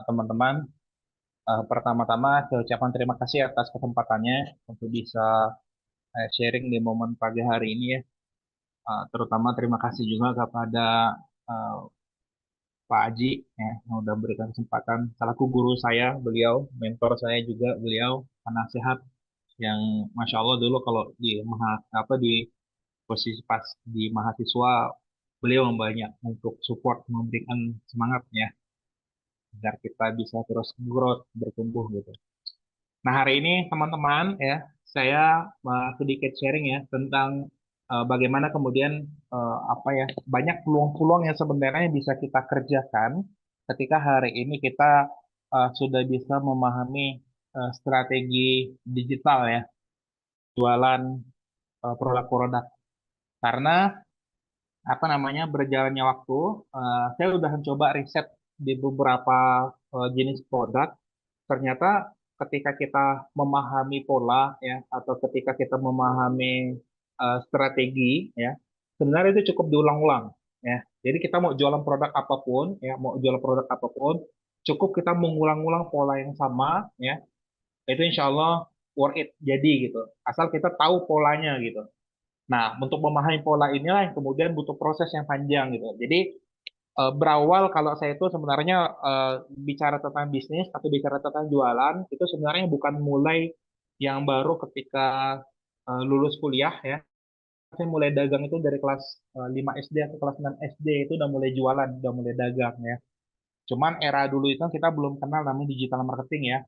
teman-teman. Pertama-tama saya ucapkan terima kasih atas kesempatannya untuk bisa sharing di momen pagi hari ini ya. Terutama terima kasih juga kepada eh, Pak Aji ya, yang sudah memberikan kesempatan. Salahku guru saya, beliau, mentor saya juga beliau, penasehat yang Masya Allah dulu kalau di apa di posisi pas di mahasiswa beliau yang banyak untuk support memberikan semangat ya agar kita bisa terus growth bertumbuh gitu. Nah, hari ini teman-teman ya, saya sedikit sharing ya tentang bagaimana kemudian apa ya, banyak peluang-peluang yang sebenarnya bisa kita kerjakan ketika hari ini kita sudah bisa memahami strategi digital ya, jualan produk-produk. Karena apa namanya, berjalannya waktu, saya udah mencoba riset di beberapa jenis produk. Ternyata ketika kita memahami pola ya, atau ketika kita memahami strategi ya, sebenarnya itu cukup diulang-ulang ya. Jadi kita mau jualan produk apapun ya, mau jualan produk apapun, cukup kita mengulang-ulang pola yang sama ya, itu insya Allah worth it jadi gitu. Asal kita tahu polanya gitu. Nah, untuk memahami pola inilah yang kemudian butuh proses yang panjang gitu. Jadi berawal kalau saya itu sebenarnya bicara tentang bisnis atau bicara tentang jualan itu sebenarnya bukan mulai yang baru ketika lulus kuliah ya. Saya mulai dagang itu dari kelas 5 SD atau kelas 6 SD itu udah mulai jualan, udah mulai dagang ya. Cuman era dulu itu kita belum kenal namanya digital marketing ya.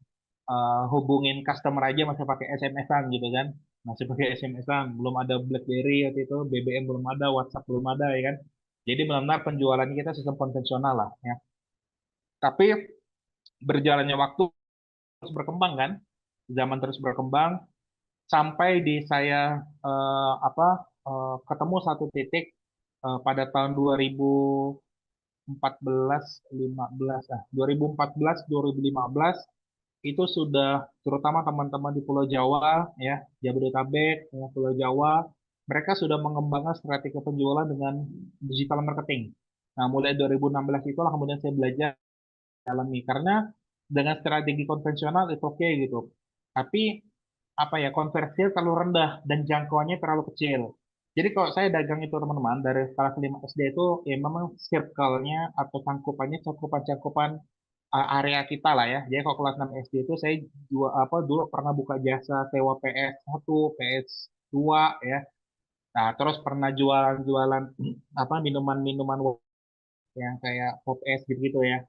Hubungin customer aja masih pakai SMS-an gitu kan. Masih pakai SMS-an, belum ada BlackBerry waktu itu, BBM belum ada, WhatsApp belum ada ya kan. Jadi benar-benar penjualan kita sistem konvensional lah ya. Tapi berjalannya waktu terus berkembang kan, zaman terus berkembang sampai di saya apa ketemu satu titik pada tahun 2014, 15 2014, 2015 itu sudah terutama teman-teman di Pulau Jawa ya, Jabodetabek, ya, Pulau Jawa, mereka sudah mengembangkan strategi penjualan dengan digital marketing. Nah, mulai 2016 itulah kemudian saya belajar alami karena dengan strategi konvensional itu oke gitu. Tapi apa ya, konversinya terlalu rendah dan jangkauannya terlalu kecil. Jadi kalau saya dagang itu teman-teman dari kelas 5 SD itu ya memang circle-nya atau cangkupannya cakupan-cakupan area kita lah ya. Jadi kalau kelas 6 SD itu saya dulu pernah buka jasa sewa PS1, PS2 ya. Nah, terus pernah jualan-jualan apa minuman-minuman yang kayak pop es gitu-gitu ya.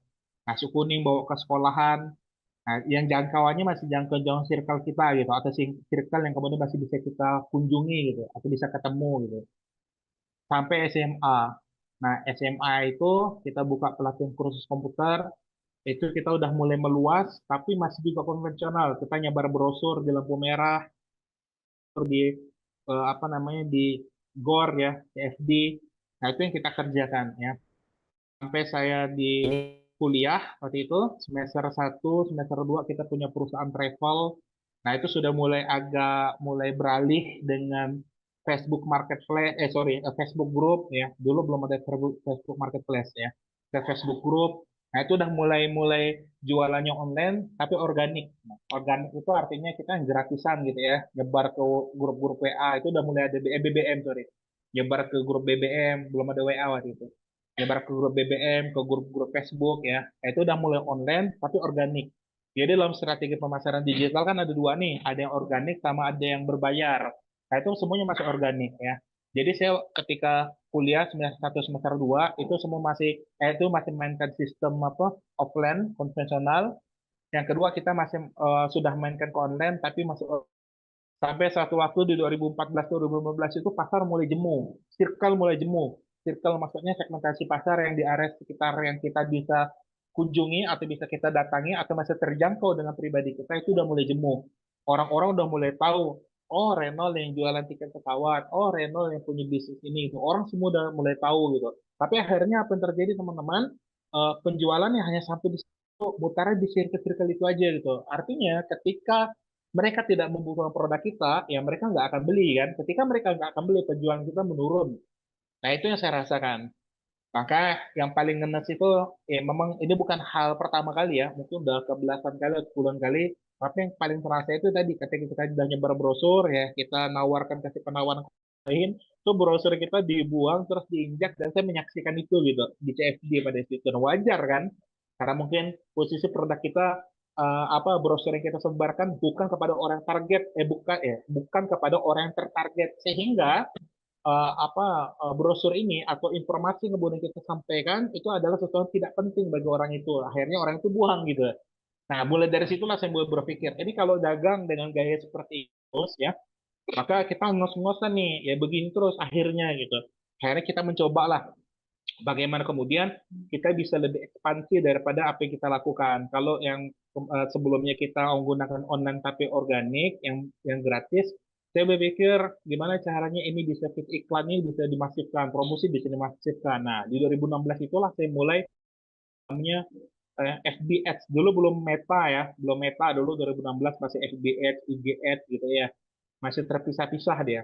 Nasi kuning bawa ke sekolahan. Nah, yang jangkauannya masih jangkau circle kita gitu, atau circle yang kemudian masih bisa kita kunjungi gitu, atau bisa ketemu gitu. Sampai SMA. Nah, SMA itu kita buka pelatihan kursus komputer, itu kita udah mulai meluas, tapi masih juga konvensional. Kita nyebar brosur di lampu merah, di apa namanya di GOR ya, CFD. Nah, itu yang kita kerjakan ya. Sampai saya di kuliah waktu itu semester 1 semester 2 kita punya perusahaan travel. Nah, itu sudah mulai mulai beralih dengan Facebook Marketplace, Facebook Group ya. Dulu belum ada Facebook Marketplace ya. Ke Facebook Group. Nah, itu udah mulai jualannya online tapi organik. Nah, organik itu artinya kita yang gratisan gitu ya. Nyebar ke grup-grup WA itu udah mulai ada BBM, sorry. Nyebar ke grup BBM, belum ada WA waktu itu, nyebar ke grup BBM, ke grup-grup Facebook ya. Nah, itu udah mulai online tapi organik. Jadi dalam strategi pemasaran digital kan ada dua nih, ada yang organik sama ada yang berbayar. Nah, itu semuanya masih organik ya. Jadi saya ketika kuliah semester 1 semester 2 itu semua itu masih mainkan sistem apa offline konvensional. Yang kedua kita masih sudah mainkan ke online tapi masih sampai satu waktu di 2014 2015 itu pasar mulai jemu, circle mulai jemu. Circle maksudnya segmentasi pasar yang di area sekitar yang kita bisa kunjungi atau bisa kita datangi atau masih terjangkau dengan pribadi kita itu udah mulai jemu. Orang-orang udah mulai tahu, oh Renault yang jualan tiket pesawat, oh Renault yang punya bisnis ini itu. Orang semua udah mulai tahu gitu. Tapi akhirnya apa yang terjadi teman-teman? Penjualannya hanya sampai di situ, mutarnya di circle-circle itu aja gitu. Artinya ketika mereka tidak membutuhkan produk kita, ya mereka nggak akan beli kan. Ketika mereka nggak akan beli, penjualan kita menurun. Nah itu yang saya rasakan. Maka yang paling ngenes itu, ya memang ini bukan hal pertama kali ya, mungkin udah ke belasan kali atau puluhan kali. Tapi yang paling terasa itu tadi, ketika kita udah nyebar brosur ya, kita nawarkan kasih penawaran lain, tuh brosur kita dibuang terus diinjak dan saya menyaksikan itu gitu di CFD pada situ. Dan wajar kan? Karena mungkin posisi produk kita apa brosur yang kita sebarkan bukan kepada orang target, bukan kepada orang yang tertarget sehingga apa brosur ini atau informasi yang kemudian kita sampaikan itu adalah sesuatu yang tidak penting bagi orang itu. Akhirnya orang itu buang gitu. Nah, mulai dari situlah saya mulai berpikir, ini kalau dagang dengan gaya seperti itu, ya, maka kita ngos-ngosan nih, ya begini terus akhirnya gitu. Akhirnya kita mencoba lah bagaimana kemudian kita bisa lebih ekspansi daripada apa yang kita lakukan. Kalau yang sebelumnya kita menggunakan online tapi organik, yang gratis, saya berpikir gimana caranya ini bisa fit iklannya bisa dimasifkan, promosi bisa dimasifkan. Nah, di 2016 itulah saya mulai namanya FB Ads. Dulu belum Meta ya, belum Meta dulu 2016 masih FB Ads, IG Ads gitu ya. Masih terpisah-pisah dia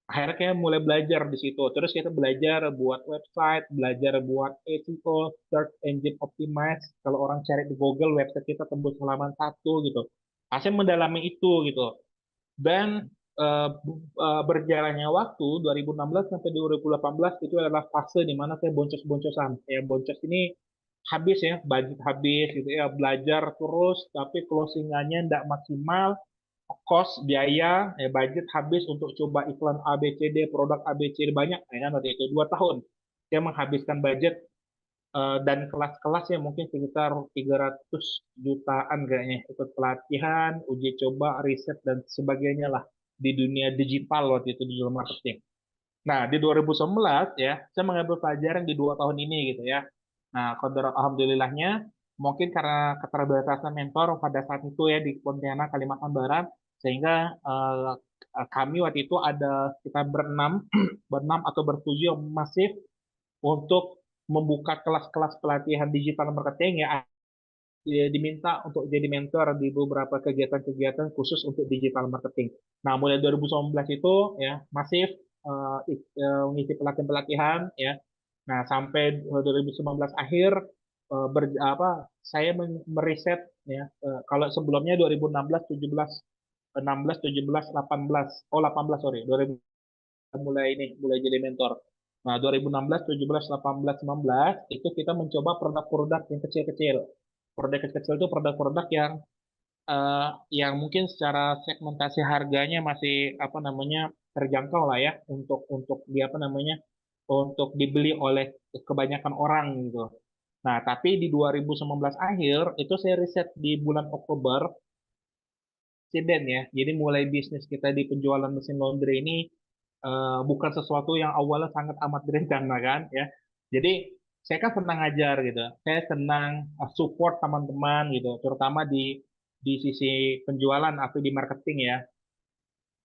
akhirnya kayak mulai belajar di situ. Terus kita belajar buat website, belajar buat SEO, search engine optimize. Kalau orang cari di Google, website kita tembus halaman satu gitu. Saya mendalami itu gitu. Dan berjalannya waktu 2016 sampai 2018 itu adalah fase di mana saya boncos-boncosan. Ya, boncos ini habis ya, budget habis gitu ya, belajar terus tapi closingannya tidak maksimal, cost biaya budget habis untuk coba iklan ABCD produk ABCD banyak ya kan waktu itu 2 tahun saya menghabiskan budget dan kelas-kelas ya mungkin sekitar 300 jutaan kayaknya ikut pelatihan uji coba riset dan sebagainya lah di dunia digital waktu itu di digital marketing. Nah di 2019 ya saya mengambil pelajaran di 2 tahun ini gitu ya. Nah alhamdulillahnya mungkin karena keterbatasan mentor pada saat itu ya di Pontianak Kalimantan Barat sehingga kami waktu itu ada kita berenam berenam atau bertujuh yang masif untuk membuka kelas-kelas pelatihan digital marketing ya diminta untuk jadi mentor di beberapa kegiatan-kegiatan khusus untuk digital marketing. Nah, mulai 2019 itu ya masif mengisi pelatihan-pelatihan ya. Nah, sampai 2019 akhir saya meriset ya kalau sebelumnya 2016, 17, 16, 17, 18, oh 18 sorry, 2000 mulai jadi mentor. Nah, 2016, 17, 18, 19 itu kita mencoba produk-produk yang kecil-kecil. Produk kecil-kecil itu produk-produk yang mungkin secara segmentasi harganya masih apa namanya terjangkau lah ya untuk di apa namanya untuk dibeli oleh kebanyakan orang gitu. Nah, tapi di 2019 akhir itu saya riset di bulan Oktober insiden ya. Jadi mulai bisnis kita di penjualan mesin laundry ini bukan sesuatu yang awalnya sangat amat direncanakan ya. Jadi saya kan senang ngajar gitu. Saya senang support teman-teman gitu, terutama di sisi penjualan atau di marketing ya.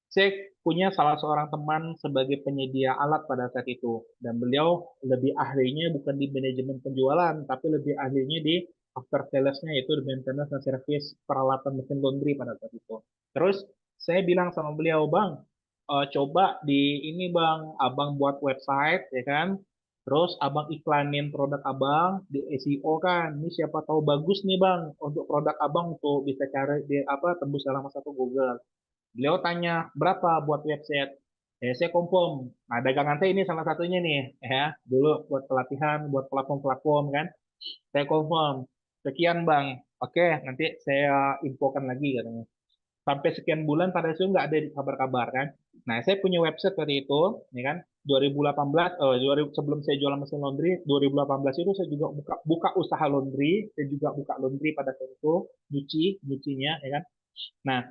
Saya punya salah seorang teman sebagai penyedia alat pada saat itu dan beliau lebih ahlinya bukan di manajemen penjualan tapi lebih ahlinya di after sales-nya yaitu di maintenance dan service peralatan mesin laundry pada saat itu. Terus saya bilang sama beliau, "Bang, coba di ini Bang, Abang buat website ya kan. Terus Abang iklanin produk Abang di SEO kan. Ini siapa tahu bagus nih Bang untuk produk Abang untuk bisa cari di apa tembus dalam satu Google." Beliau tanya, berapa buat website? Saya confirm. Nah, dagangan saya ini salah satunya nih, ya. Dulu buat pelatihan, buat platform-platform kan. Saya confirm. Sekian, Bang. Oke, nanti saya infokan lagi katanya. Sampai sekian bulan pada itu nggak ada kabar-kabar kan. Nah, saya punya website waktu itu, ya kan. 2018, 2000, sebelum saya jualan mesin laundry, 2018 itu saya juga buka usaha laundry, saya juga buka laundry pada saat itu, nyucinya, ya kan. Nah,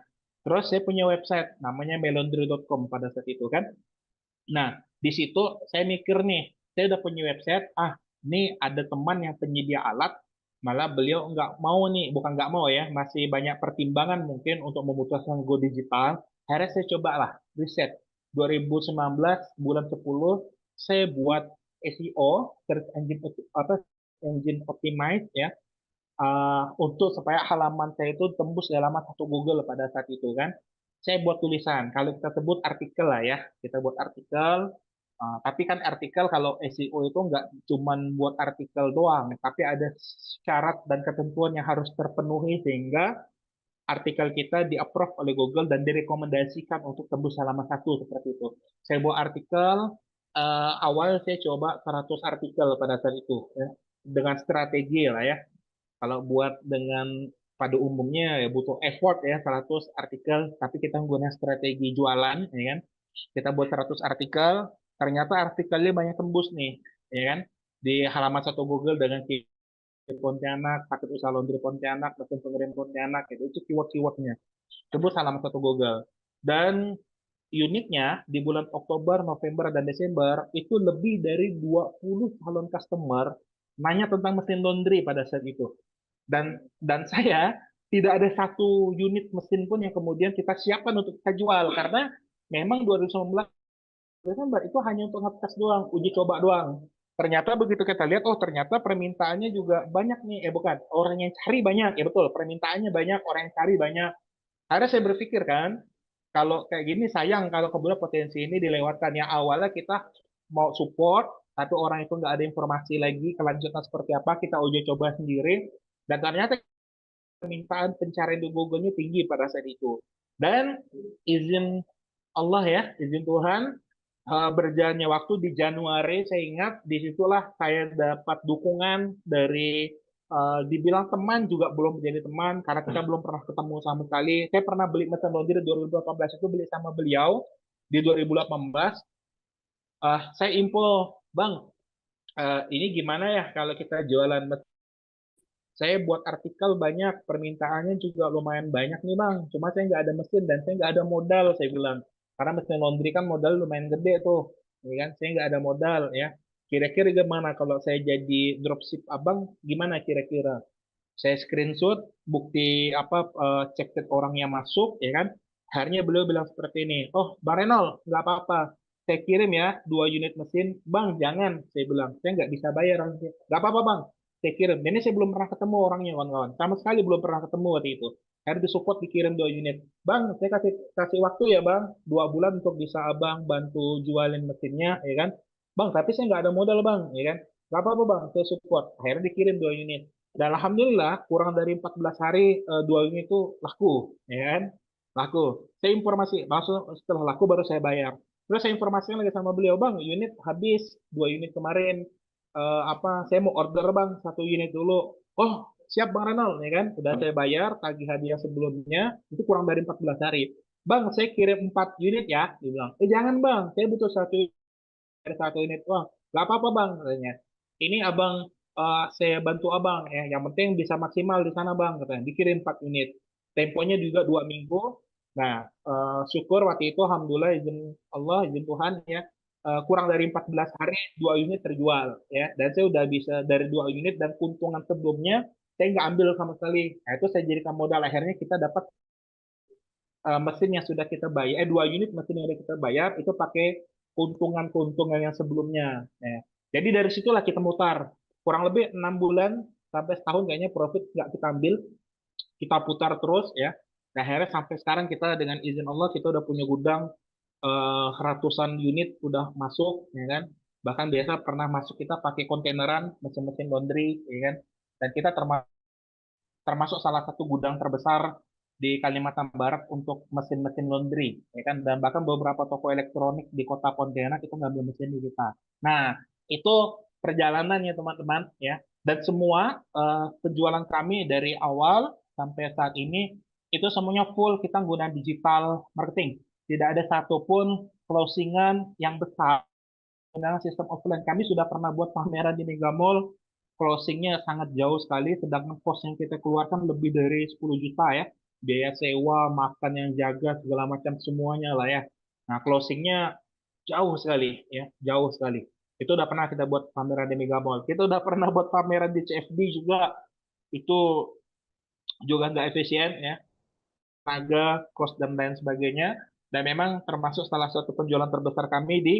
terus saya punya website namanya melondry.com pada saat itu kan. Nah, di situ saya mikir nih, saya udah punya website, ini ada teman yang penyedia alat, malah beliau nggak mau nih, bukan nggak mau ya, masih banyak pertimbangan mungkin untuk memutuskan go digital. Akhirnya saya coba lah, riset. 2019 bulan 10 saya buat SEO, search engine apa engine optimize ya, untuk supaya halaman saya itu tembus di halaman satu Google pada saat itu kan. Saya buat tulisan, kalau kita sebut artikel lah ya, kita buat artikel, Tapi kan artikel kalau SEO itu nggak cuman buat artikel doang, tapi ada syarat dan ketentuan yang harus terpenuhi sehingga artikel kita di-approve oleh Google dan direkomendasikan untuk tembus halaman satu seperti itu. Saya buat artikel, awal saya coba 100 artikel pada saat itu, ya, dengan strategi lah ya. Kalau buat dengan pada umumnya ya butuh effort ya 100 artikel, tapi kita menggunakan strategi jualan, ya kan? Kita buat 100 artikel, ternyata artikelnya banyak tembus nih, ya kan? Di halaman satu Google dengan Pontianak, paket usaha laundry Pontianak, mesin pengirim Pontianak, itu keyword-keywordnya. Tembus halaman satu Google. Dan uniknya di bulan Oktober, November, dan Desember itu lebih dari 20 calon customer nanya tentang mesin laundry pada saat itu. Dan saya tidak ada satu unit mesin pun yang kemudian kita siapkan untuk kita jual karena memang 2019 Desember itu hanya untuk ngetes doang, uji coba doang. Ternyata begitu kita lihat, oh ternyata permintaannya juga banyak nih, bukan, orang yang cari banyak, ya betul, permintaannya banyak, orang yang cari banyak. Akhirnya saya berpikir kan, kalau kayak gini sayang kalau kemudian potensi ini dilewatkan. Yang awalnya kita mau support, tapi orang itu nggak ada informasi lagi kelanjutan seperti apa, kita uji coba sendiri, dan ternyata permintaan pencarian di Google-nya tinggi pada saat itu. Dan izin Allah ya, izin Tuhan, berjalannya waktu di Januari, saya ingat disitulah saya dapat dukungan dari dibilang teman juga belum menjadi teman karena kita belum pernah ketemu sama sekali. Saya pernah beli mesin laundry di 2018 itu beli sama beliau di 2018. Saya info, Bang, ini gimana ya kalau kita jualan mesin? Saya buat artikel banyak, permintaannya juga lumayan banyak nih Bang. Cuma saya nggak ada mesin dan saya nggak ada modal, saya bilang. Karena mesin laundry kan modal lumayan gede tuh, ya kan? Saya nggak ada modal ya. Kira-kira gimana kalau saya jadi dropship Abang? Gimana kira-kira? Saya screenshot bukti apa cek orang yang masuk, ya kan? Akhirnya beliau bilang seperti ini, oh Bang Renol, nggak apa-apa. Saya kirim ya 2 unit mesin. Bang, jangan. Saya bilang, saya nggak bisa bayar. Nggak apa-apa Bang, saya kirim. Ini saya belum pernah ketemu orangnya, kawan-kawan. Sama sekali belum pernah ketemu waktu itu. Akhirnya disupport dikirim 2 unit. Bang, saya kasih kasih waktu ya Bang, 2 bulan untuk bisa Abang bantu jualin mesinnya, ya kan? Bang, tapi saya nggak ada modal Bang, ya kan? Nggak apa-apa Bang, saya support. Akhirnya dikirim 2 unit. Dan alhamdulillah kurang dari 14 hari 2 unit itu laku, ya kan? Laku. Saya informasi, langsung setelah laku baru saya bayar. Terus saya informasikan lagi sama beliau, Bang, unit habis, 2 unit kemarin. Saya mau order Bang, 1 unit dulu. Oh, siap Bang Renal, ya kan? Udah saya bayar, tagih hadiah sebelumnya, itu kurang dari 14 hari. Bang, saya kirim 4 unit ya, dia bilang. Jangan Bang, saya butuh 1 unit. Wah, nggak apa-apa Bang, katanya. Ini Abang, saya bantu Abang ya. Yang penting bisa maksimal di sana Bang, katanya. Dikirim 4 unit. Temponya juga 2 minggu. Nah, syukur waktu itu Alhamdulillah izin Allah, izin Tuhan ya. Kurang dari 14 hari 2 unit terjual ya. Dan saya udah bisa dari 2 unit dan keuntungan sebelumnya saya nggak ambil sama sekali. Nah, itu saya jadikan modal. Akhirnya kita dapat mesin yang sudah kita bayar, 2 unit mesin yang sudah kita bayar itu pakai keuntungan-keuntungan yang sebelumnya. Ya. Jadi dari situlah kita mutar kurang lebih 6 bulan sampai setahun kayaknya profit nggak kita ambil, kita putar terus ya. Nah, akhirnya sampai sekarang kita dengan izin Allah kita udah punya gudang ratusan unit udah masuk, ya kan? Bahkan biasa pernah masuk kita pakai kontaineran mesin-mesin laundry, ya kan? Dan kita termasuk salah satu gudang terbesar di Kalimantan Barat untuk mesin-mesin laundry, ya kan? Dan bahkan beberapa toko elektronik di kota Pontianak itu ngambil mesin di kita. Nah, itu perjalanannya teman-teman, ya. Dan semua penjualan kami dari awal sampai saat ini itu semuanya full kita menggunakan digital marketing. Tidak ada satupun closingan yang besar dengan sistem offline. Kami sudah pernah buat pameran di Mega Mall, closingnya sangat jauh sekali, sedangkan cost yang kita keluarkan lebih dari 10 juta ya. Biaya sewa, makan yang jaga, segala macam semuanya lah ya. Nah, closingnya jauh sekali ya, jauh sekali. Itu udah pernah kita buat pameran di Mega Mall. Kita udah pernah buat pameran di CFD juga. Itu juga nggak efisien ya. Tenaga, cost, dan lain sebagainya. Dan memang termasuk salah satu penjualan terbesar kami di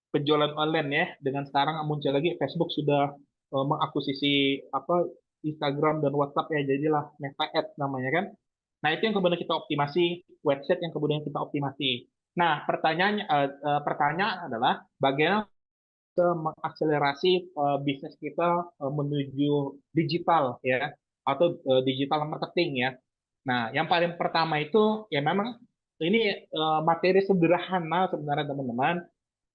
penjualan online ya. Dengan sekarang muncul lagi Facebook sudah mengakuisisi apa Instagram dan WhatsApp ya, jadilah Meta Ads namanya kan. Nah, itu yang kemudian kita optimasi, website yang kemudian kita optimasi. Nah, pertanyaan adalah bagaimana kita mengakselerasi bisnis kita menuju digital ya atau digital marketing ya. Nah, yang paling pertama itu ya memang ini materi sederhana sebenarnya teman-teman,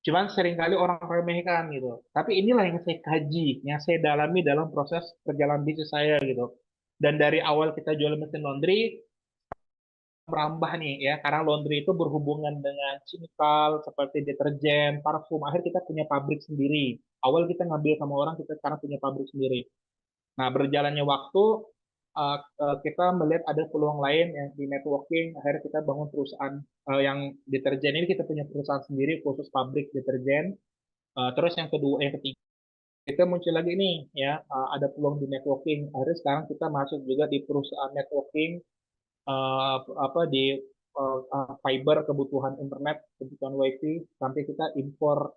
cuman seringkali orang remehkan gitu. Tapi inilah yang saya kaji, yang saya dalami dalam proses perjalanan bisnis saya gitu. Dan dari awal kita jual mesin laundry, merambah nih ya, karena laundry itu berhubungan dengan chemical seperti deterjen, parfum. Akhir kita punya pabrik sendiri. Awal kita ngambil sama orang, kita sekarang punya pabrik sendiri. Nah, berjalannya waktu, kita melihat ada peluang lain yang di networking. Akhirnya kita bangun perusahaan yang deterjen ini, kita punya perusahaan sendiri khusus pabrik deterjen. Terus yang kedua, yang ketiga, kita muncul lagi nih ya, ada peluang di networking. Akhirnya sekarang kita masuk juga di perusahaan networking, apa di fiber, kebutuhan internet, kebutuhan wifi, sampai kita impor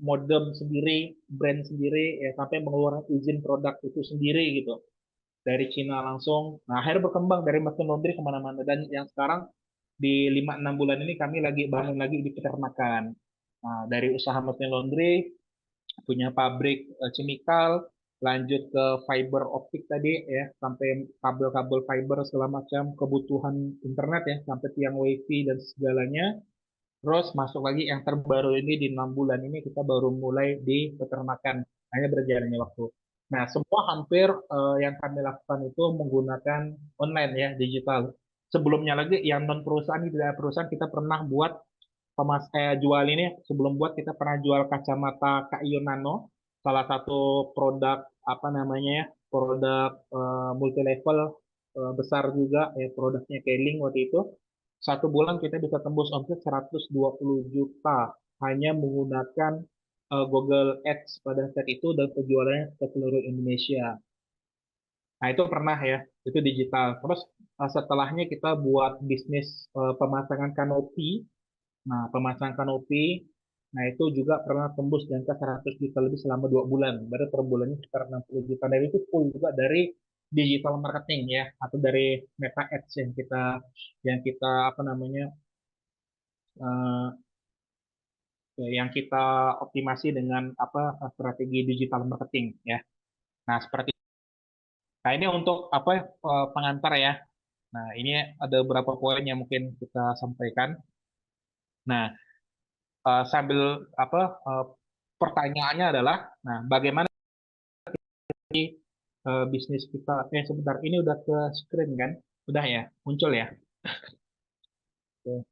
modem sendiri, brand sendiri, ya sampai mengeluarkan izin produk itu sendiri gitu dari Cina langsung. Nah, akhirnya berkembang dari mesin laundry kemana-mana, dan yang sekarang di 5-6 bulan ini kami lagi bangun lagi di peternakan. Nah, dari usaha mesin laundry, punya pabrik chemical, lanjut ke fiber optik tadi ya, sampai kabel-kabel fiber segala macam, kebutuhan internet ya, sampai tiang wifi dan segalanya. Terus masuk lagi yang terbaru ini di 6 bulan ini kita baru mulai di peternakan. Hanya berjalannya waktu. Nah, semua hampir yang kami lakukan itu menggunakan online ya, digital. Sebelumnya lagi yang non perusahaan, tidak perusahaan, kita pernah buat jual ini, sebelum buat kita pernah jual kacamata Kaiyo Nano, salah satu produk apa namanya ya, produk multi level besar juga ya, produknya Keling waktu itu. 1 bulan kita bisa tembus omset 120 juta hanya menggunakan Google Ads pada saat itu, dan penjualannya ke seluruh Indonesia. Nah, itu pernah ya, itu digital. Terus setelahnya kita buat bisnis pemasangan kanopi. Nah, pemasangan kanopi, nah itu juga pernah tembus di angka 100 juta lebih selama 2 bulan. Baru per bulannya sekitar 60 juta. Dan itu full juga dari digital marketing ya, atau dari Meta Ads yang kita apa namanya, eh, yang kita optimasi dengan apa strategi digital marketing ya. Nah, seperti nah ini untuk apa pengantar ya. Nah, ini ada beberapa poin yang mungkin kita sampaikan. Nah, sambil apa eh, pertanyaannya adalah, nah bagaimana bisnis kita? Sebentar, ini udah ke screen kan? Udah ya, muncul ya. Oke.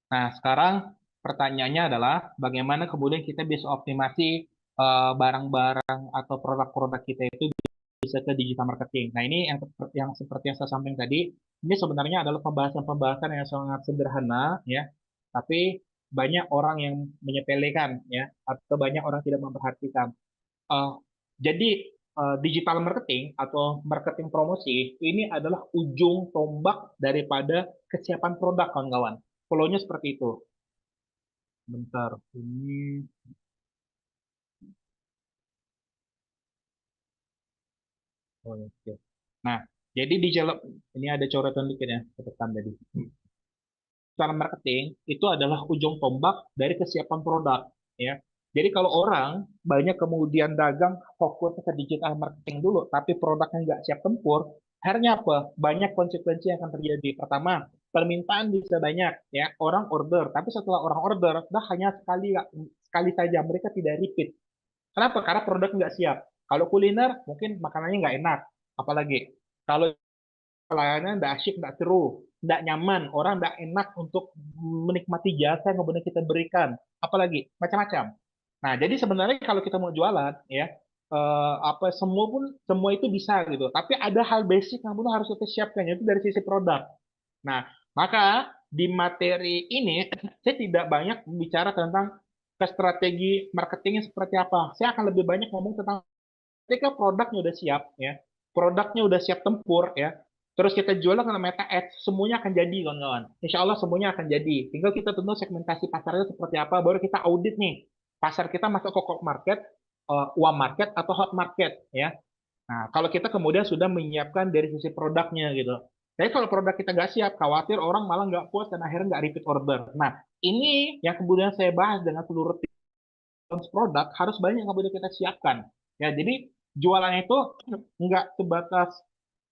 Nah, sekarang pertanyaannya adalah bagaimana kemudian kita bisa optimasi barang-barang atau produk-produk kita itu bisa ke digital marketing. Nah, ini yang seperti yang saya sampaikan tadi, ini sebenarnya adalah pembahasan-pembahasan yang sangat sederhana ya, tapi banyak orang yang menyepelekan ya, atau banyak orang tidak memperhatikan. Eh, jadi digital marketing atau marketing promosi ini adalah ujung tombak daripada kesiapan produk, kawan-kawan. Flow-nya seperti itu. Bentar, ini oh, oke. Nah, jadi ini ada coretan dikit ya, catatan tadi. Digital marketing itu adalah ujung tombak dari kesiapan produk, ya. Jadi kalau orang banyak kemudian dagang fokus ke digital marketing dulu, tapi produknya nggak siap tempur, akhirnya apa? Banyak konsekuensi yang akan terjadi. Pertama, permintaan bisa banyak, ya. Orang order, tapi setelah orang order, dah hanya sekali sekali saja, mereka tidak repeat. Kenapa? Karena produk nggak siap. Kalau kuliner, mungkin makanannya nggak enak. Apalagi kalau pelayanan nggak asyik, nggak seru, nggak nyaman, orang nggak enak untuk menikmati jasa yang kemudian kita berikan. Apalagi macam-macam. Nah, jadi sebenarnya kalau kita mau jualan, ya apa semua itu bisa gitu. Tapi ada hal basic yang benar harus kita siapkan, yaitu dari sisi produk. Nah, maka di materi ini saya tidak banyak bicara tentang strategi marketingnya seperti apa. Saya akan lebih banyak ngomong tentang ketika produknya udah siap ya, produknya udah siap tempur ya, terus kita jual ke Meta Ads, semuanya akan jadi kawan-kawan. Insya Allah semuanya akan jadi. Tinggal kita tentu segmentasi pasarnya seperti apa, baru kita audit nih. Pasar kita masuk ke cold market, warm market, atau hot market ya. Nah, kalau kita kemudian sudah menyiapkan dari sisi produknya gitu. Tapi kalau produk kita nggak siap, khawatir orang malah nggak puas dan akhirnya nggak repeat order. Nah, ini yang kemudian saya bahas dengan seluruh produk harus banyak yang kemudian kita siapkan. Ya, jadi jualan itu nggak sebatas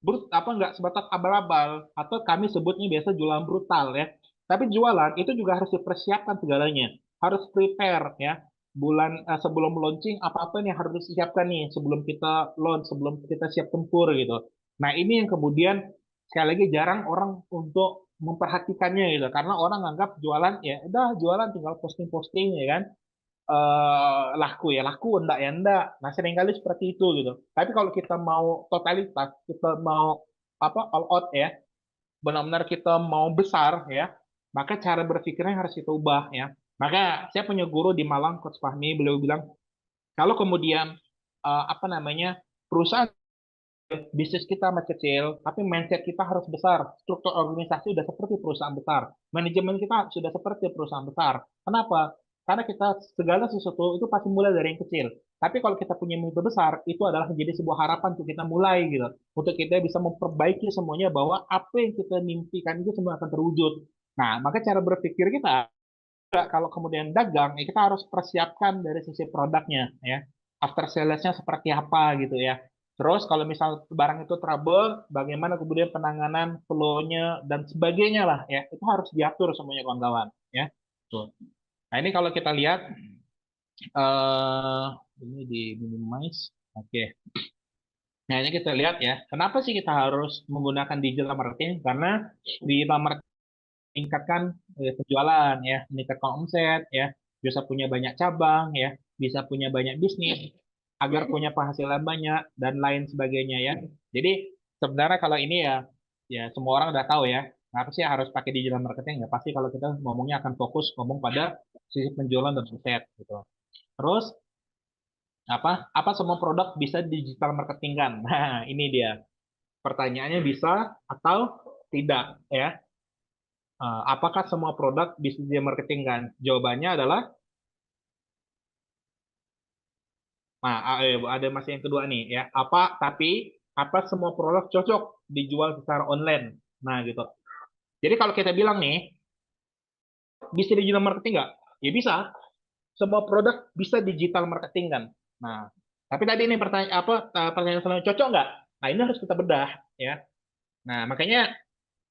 nggak sebatas abal-abal atau kami sebutnya biasa jualan brutal ya. Tapi jualan itu juga harus dipersiapkan segalanya, harus prepare ya. Sebelum launching apa-apa yang harus disiapkan nih sebelum kita launch, sebelum kita siap tempur gitu. Nah, ini yang kemudian sekali lagi jarang orang untuk memperhatikannya gitu karena orang anggap jualan ya udah jualan tinggal posting-posting ya kan laku ya laku, enggak ya enggak. Nah, seringkali seperti itu gitu. Tapi kalau kita mau totalitas, kita mau apa all out ya, benar-benar kita mau besar ya, maka cara berpikirnya harus kita ubah ya. Maka saya punya guru di Malang, Coach Fahmi, beliau bilang kalau kemudian apa namanya perusahaan bisnis kita masih kecil, tapi mindset kita harus besar. Struktur organisasi sudah seperti perusahaan besar. Manajemen kita sudah seperti perusahaan besar. Kenapa? Karena kita segala sesuatu itu pasti mulai dari yang kecil. Tapi kalau kita punya mimpi besar, itu adalah menjadi sebuah harapan untuk kita mulai gitu. Untuk kita bisa memperbaiki semuanya bahwa apa yang kita mimpikan itu semua akan terwujud. Nah, maka cara berpikir kita kalau kemudian dagang, ya kita harus persiapkan dari sisi produknya ya. After sales-nya seperti apa gitu ya. Terus kalau misal barang itu trouble, bagaimana kemudian penanganan flow-nya dan sebagainya lah ya. Itu harus diatur semuanya kawan-kawan ya. Tuh. Nah, ini kalau kita lihat eh ini di minimize. Oke. Nah, ini kita lihat ya. Kenapa sih kita harus menggunakan digital marketing? Karena digital marketing meningkatkan penjualan ya, meningkatkan omset ya, bisa punya banyak cabang ya, bisa punya banyak bisnis agar punya penghasilan banyak dan lain sebagainya ya. Jadi sebenarnya kalau ini ya ya semua orang udah tahu ya. Kenapa sih harus pakai digital marketing? Ya pasti kalau kita ngomongnya akan fokus ngomong pada sisi penjualan dan omset gitu. Terus apa semua produk bisa digital marketing kan? Nah, ini dia. Pertanyaannya bisa atau tidak ya. Apakah semua produk bisa di marketing kan? Jawabannya adalah, nah, ada masih yang kedua nih ya. Apa semua produk cocok dijual secara online? Nah, gitu. Jadi kalau kita bilang nih, bisa digital marketing nggak? Ya bisa. Semua produk bisa digital marketing kan? Nah, tapi tadi ini pertanyaan selanjutnya cocok nggak? Nah, ini harus kita bedah ya. Nah, makanya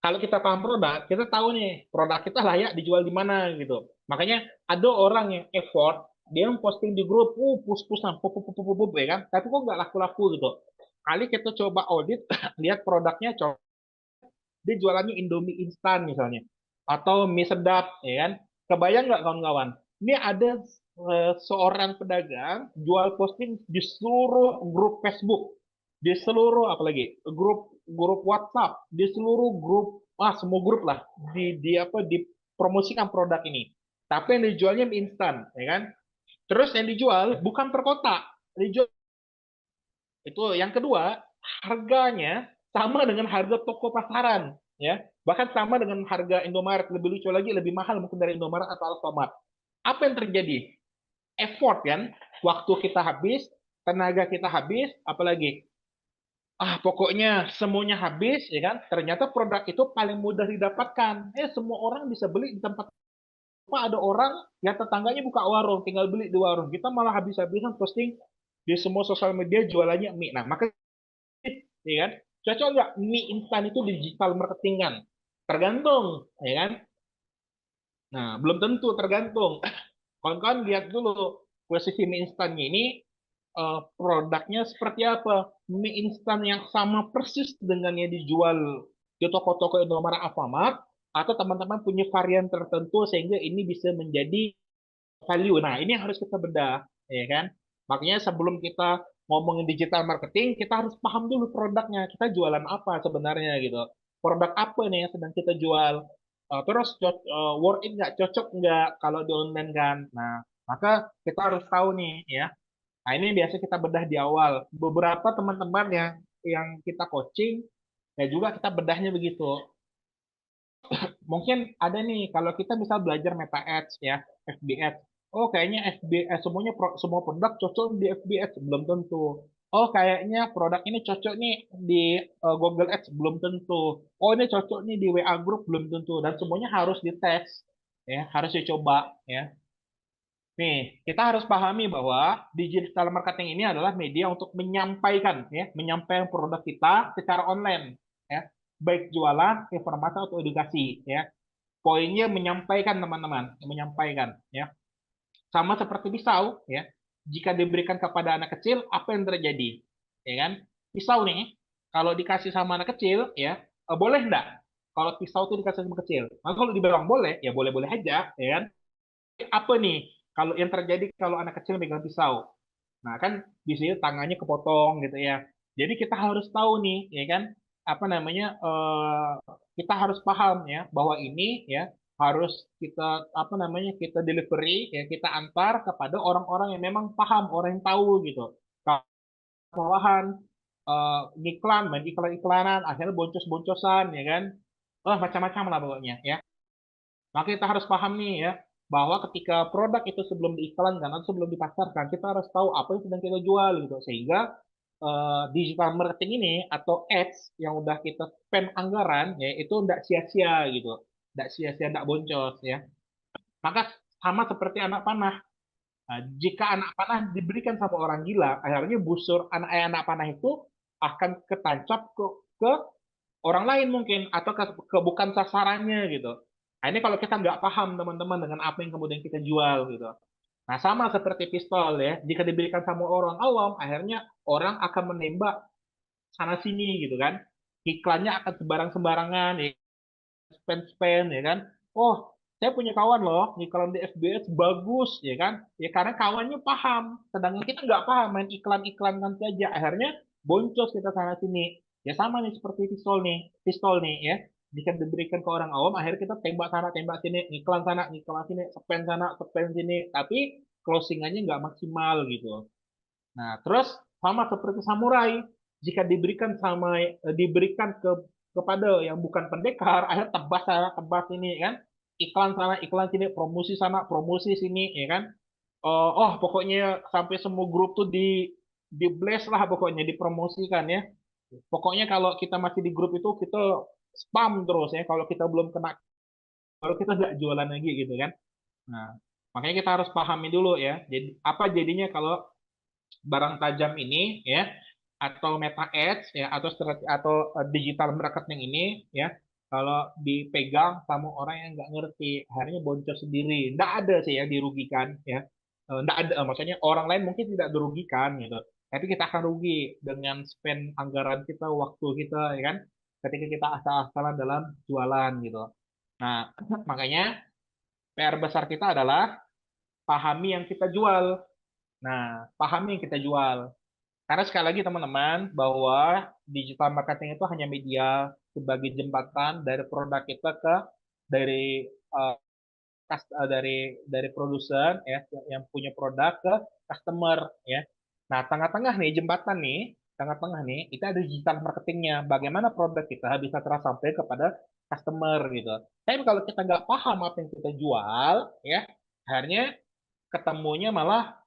kalau kita paham produk, kita tahu nih produk kita layak dijual di mana gitu. Makanya ada orang yang effort, dia posting di grup, pus-pusan, pup, ya kan. Tapi kok nggak laku-laku gitu. Kali kita coba audit, lihat produknya, dia jualannya Indomie instan misalnya. Atau mie sedap, ya kan. Kebayang nggak kawan-kawan? Ini ada seorang pedagang jual posting di seluruh grup Facebook, di seluruh apalagi grup grup WhatsApp, di seluruh grup semua grup lah dipromosikan produk ini. Tapi yang dijualnya mie instan, ya kan? Terus yang dijual bukan per kotak, dijual itu yang kedua, harganya sama dengan harga toko pasaran, ya. Bahkan sama dengan harga Indomaret, lebih lucu lagi, lebih mahal mungkin dari Indomaret atau Alfamart. Apa yang terjadi? Effort kan, waktu kita habis, tenaga kita habis, apalagi pokoknya semuanya habis, ya kan? Ternyata produk itu paling mudah didapatkan. Semua orang bisa beli di tempat ada orang yang tetangganya buka warung, tinggal beli di warung. Kita malah habis-habisan posting di semua sosial media jualannya mie. Nah, maka ya kan? Cocok nggak mie instan itu digital marketing kan? Tergantung, ya kan? Nah, belum tentu tergantung. Kawan-kawan lihat dulu posisi mie instannya ini produknya seperti apa. Mie instan yang sama persis dengan yang dijual di toko-toko Indomaret Alfamart atau teman-teman punya varian tertentu sehingga ini bisa menjadi value. Nah, ini yang harus kita bedah, ya kan? Makanya sebelum kita ngomongin digital marketing, kita harus paham dulu produknya. Kita jualan apa sebenarnya gitu. Produk apa nih yang sedang kita jual. Terus worth it nggak, cocok nggak kalau di online kan. Nah, maka kita harus tahu nih ya. Nah, ini biasa kita bedah di awal. Beberapa teman-teman yang kita coaching, ya juga kita bedahnya begitu. Mungkin ada nih kalau kita misal belajar meta ads ya, FB ads. Oh, kayaknya FB ads semuanya semua produk cocok di FB ads belum tentu. Oh, kayaknya produk ini cocok nih di Google Ads, belum tentu. Oh, ini cocok nih di WA Group, belum tentu. Dan semuanya harus dites, ya, harus dicoba, ya. Nih, kita harus pahami bahwa digital marketing ini adalah media untuk menyampaikan, ya, menyampaikan produk kita secara online, ya, baik jualan, informasi atau edukasi, ya. Poinnya menyampaikan teman-teman, menyampaikan, ya. Sama seperti pisau, ya. Jika diberikan kepada anak kecil, apa yang terjadi? Ya kan? Pisau nih, kalau dikasih sama anak kecil, ya, boleh enggak? Kalau pisau itu dikasih sama kecil. Nah, kalau dibilang boleh, ya boleh-boleh aja, ya kan? Apa nih? Kalau yang terjadi kalau anak kecil megang pisau, nah kan di sini tangannya kepotong gitu ya. Jadi kita harus tahu nih, ya kan, apa namanya, kita harus paham ya bahwa ini ya harus kita apa namanya kita delivery ya kita antar kepada orang-orang yang memang paham, orang yang tahu gitu. Kalau malahan ngiklan, main iklan-iklanan, akhirnya boncos-boncosan ya kan, wah macam-macam lah pokoknya ya. Maka kita harus paham nih ya, bahwa ketika produk itu sebelum diiklankan atau sebelum dipasarkan, kita harus tahu apa yang sedang kita jual gitu. Sehingga digital marketing ini atau ads yang udah kita spend anggaran ya itu tidak sia-sia gitu. Tidak sia-sia, tidak boncos ya. Maka sama seperti anak panah. Nah, jika anak panah diberikan sama orang gila, akhirnya busur anak panah itu akan ketancap ke orang lain mungkin atau ke bukan sasarannya gitu. Nah, ini kalau kita nggak paham teman-teman dengan apa yang kemudian kita jual gitu. Nah, sama seperti pistol ya, jika diberikan sama orang awam, akhirnya orang akan menembak sana sini gitu kan. Iklannya akan sembarang-sembarangan, ya, spend-spend ya kan. Oh, saya punya kawan loh, iklan di FBS bagus ya kan. Ya karena kawannya paham, sedangkan kita nggak paham main iklan-iklan kan saja. Akhirnya boncos kita sana sini. Ya sama nih seperti pistol nih ya. Jika diberikan ke orang awam, akhirnya kita tembak sini, iklan sini, spend sini. Tapi closingannya nggak maksimal gitu. Nah, terus sama seperti samurai, jika diberikan kepada yang bukan pendekar, akhirnya tebas sana, tebas ini kan, iklan sana, iklan sini, promosi sana, promosi sini, ya kan. Oh, pokoknya sampai semua grup tuh di blast lah pokoknya dipromosikan ya. Pokoknya kalau kita masih di grup itu kita spam terus ya. Kalau kita belum kena, kalau kita nggak jualan lagi gitu kan. Nah, makanya kita harus pahami dulu ya. Jadi apa jadinya kalau barang tajam ini ya atau meta ads ya atau digital marketing ini ya kalau dipegang sama orang yang nggak ngerti akhirnya boncos sendiri nggak ada sih yang dirugikan ya. Nggak ada maksudnya orang lain mungkin tidak dirugikan gitu tapi kita akan rugi dengan spend anggaran kita waktu kita ya kan ketika kita asal-asalan dalam jualan gitu. Nah makanya PR besar kita adalah pahami yang kita jual. Nah pahami yang kita jual. Karena sekali lagi teman-teman, bahwa digital marketing itu hanya media sebagai jembatan dari produk kita ke dari eh, dari produsen ya yang punya produk ke customer ya. Nah, tengah-tengah nih itu ada digital marketingnya. Bagaimana produk kita bisa tersampai kepada customer gitu. Tapi kalau kita nggak paham apa yang kita jual ya, akhirnya ketemunya malah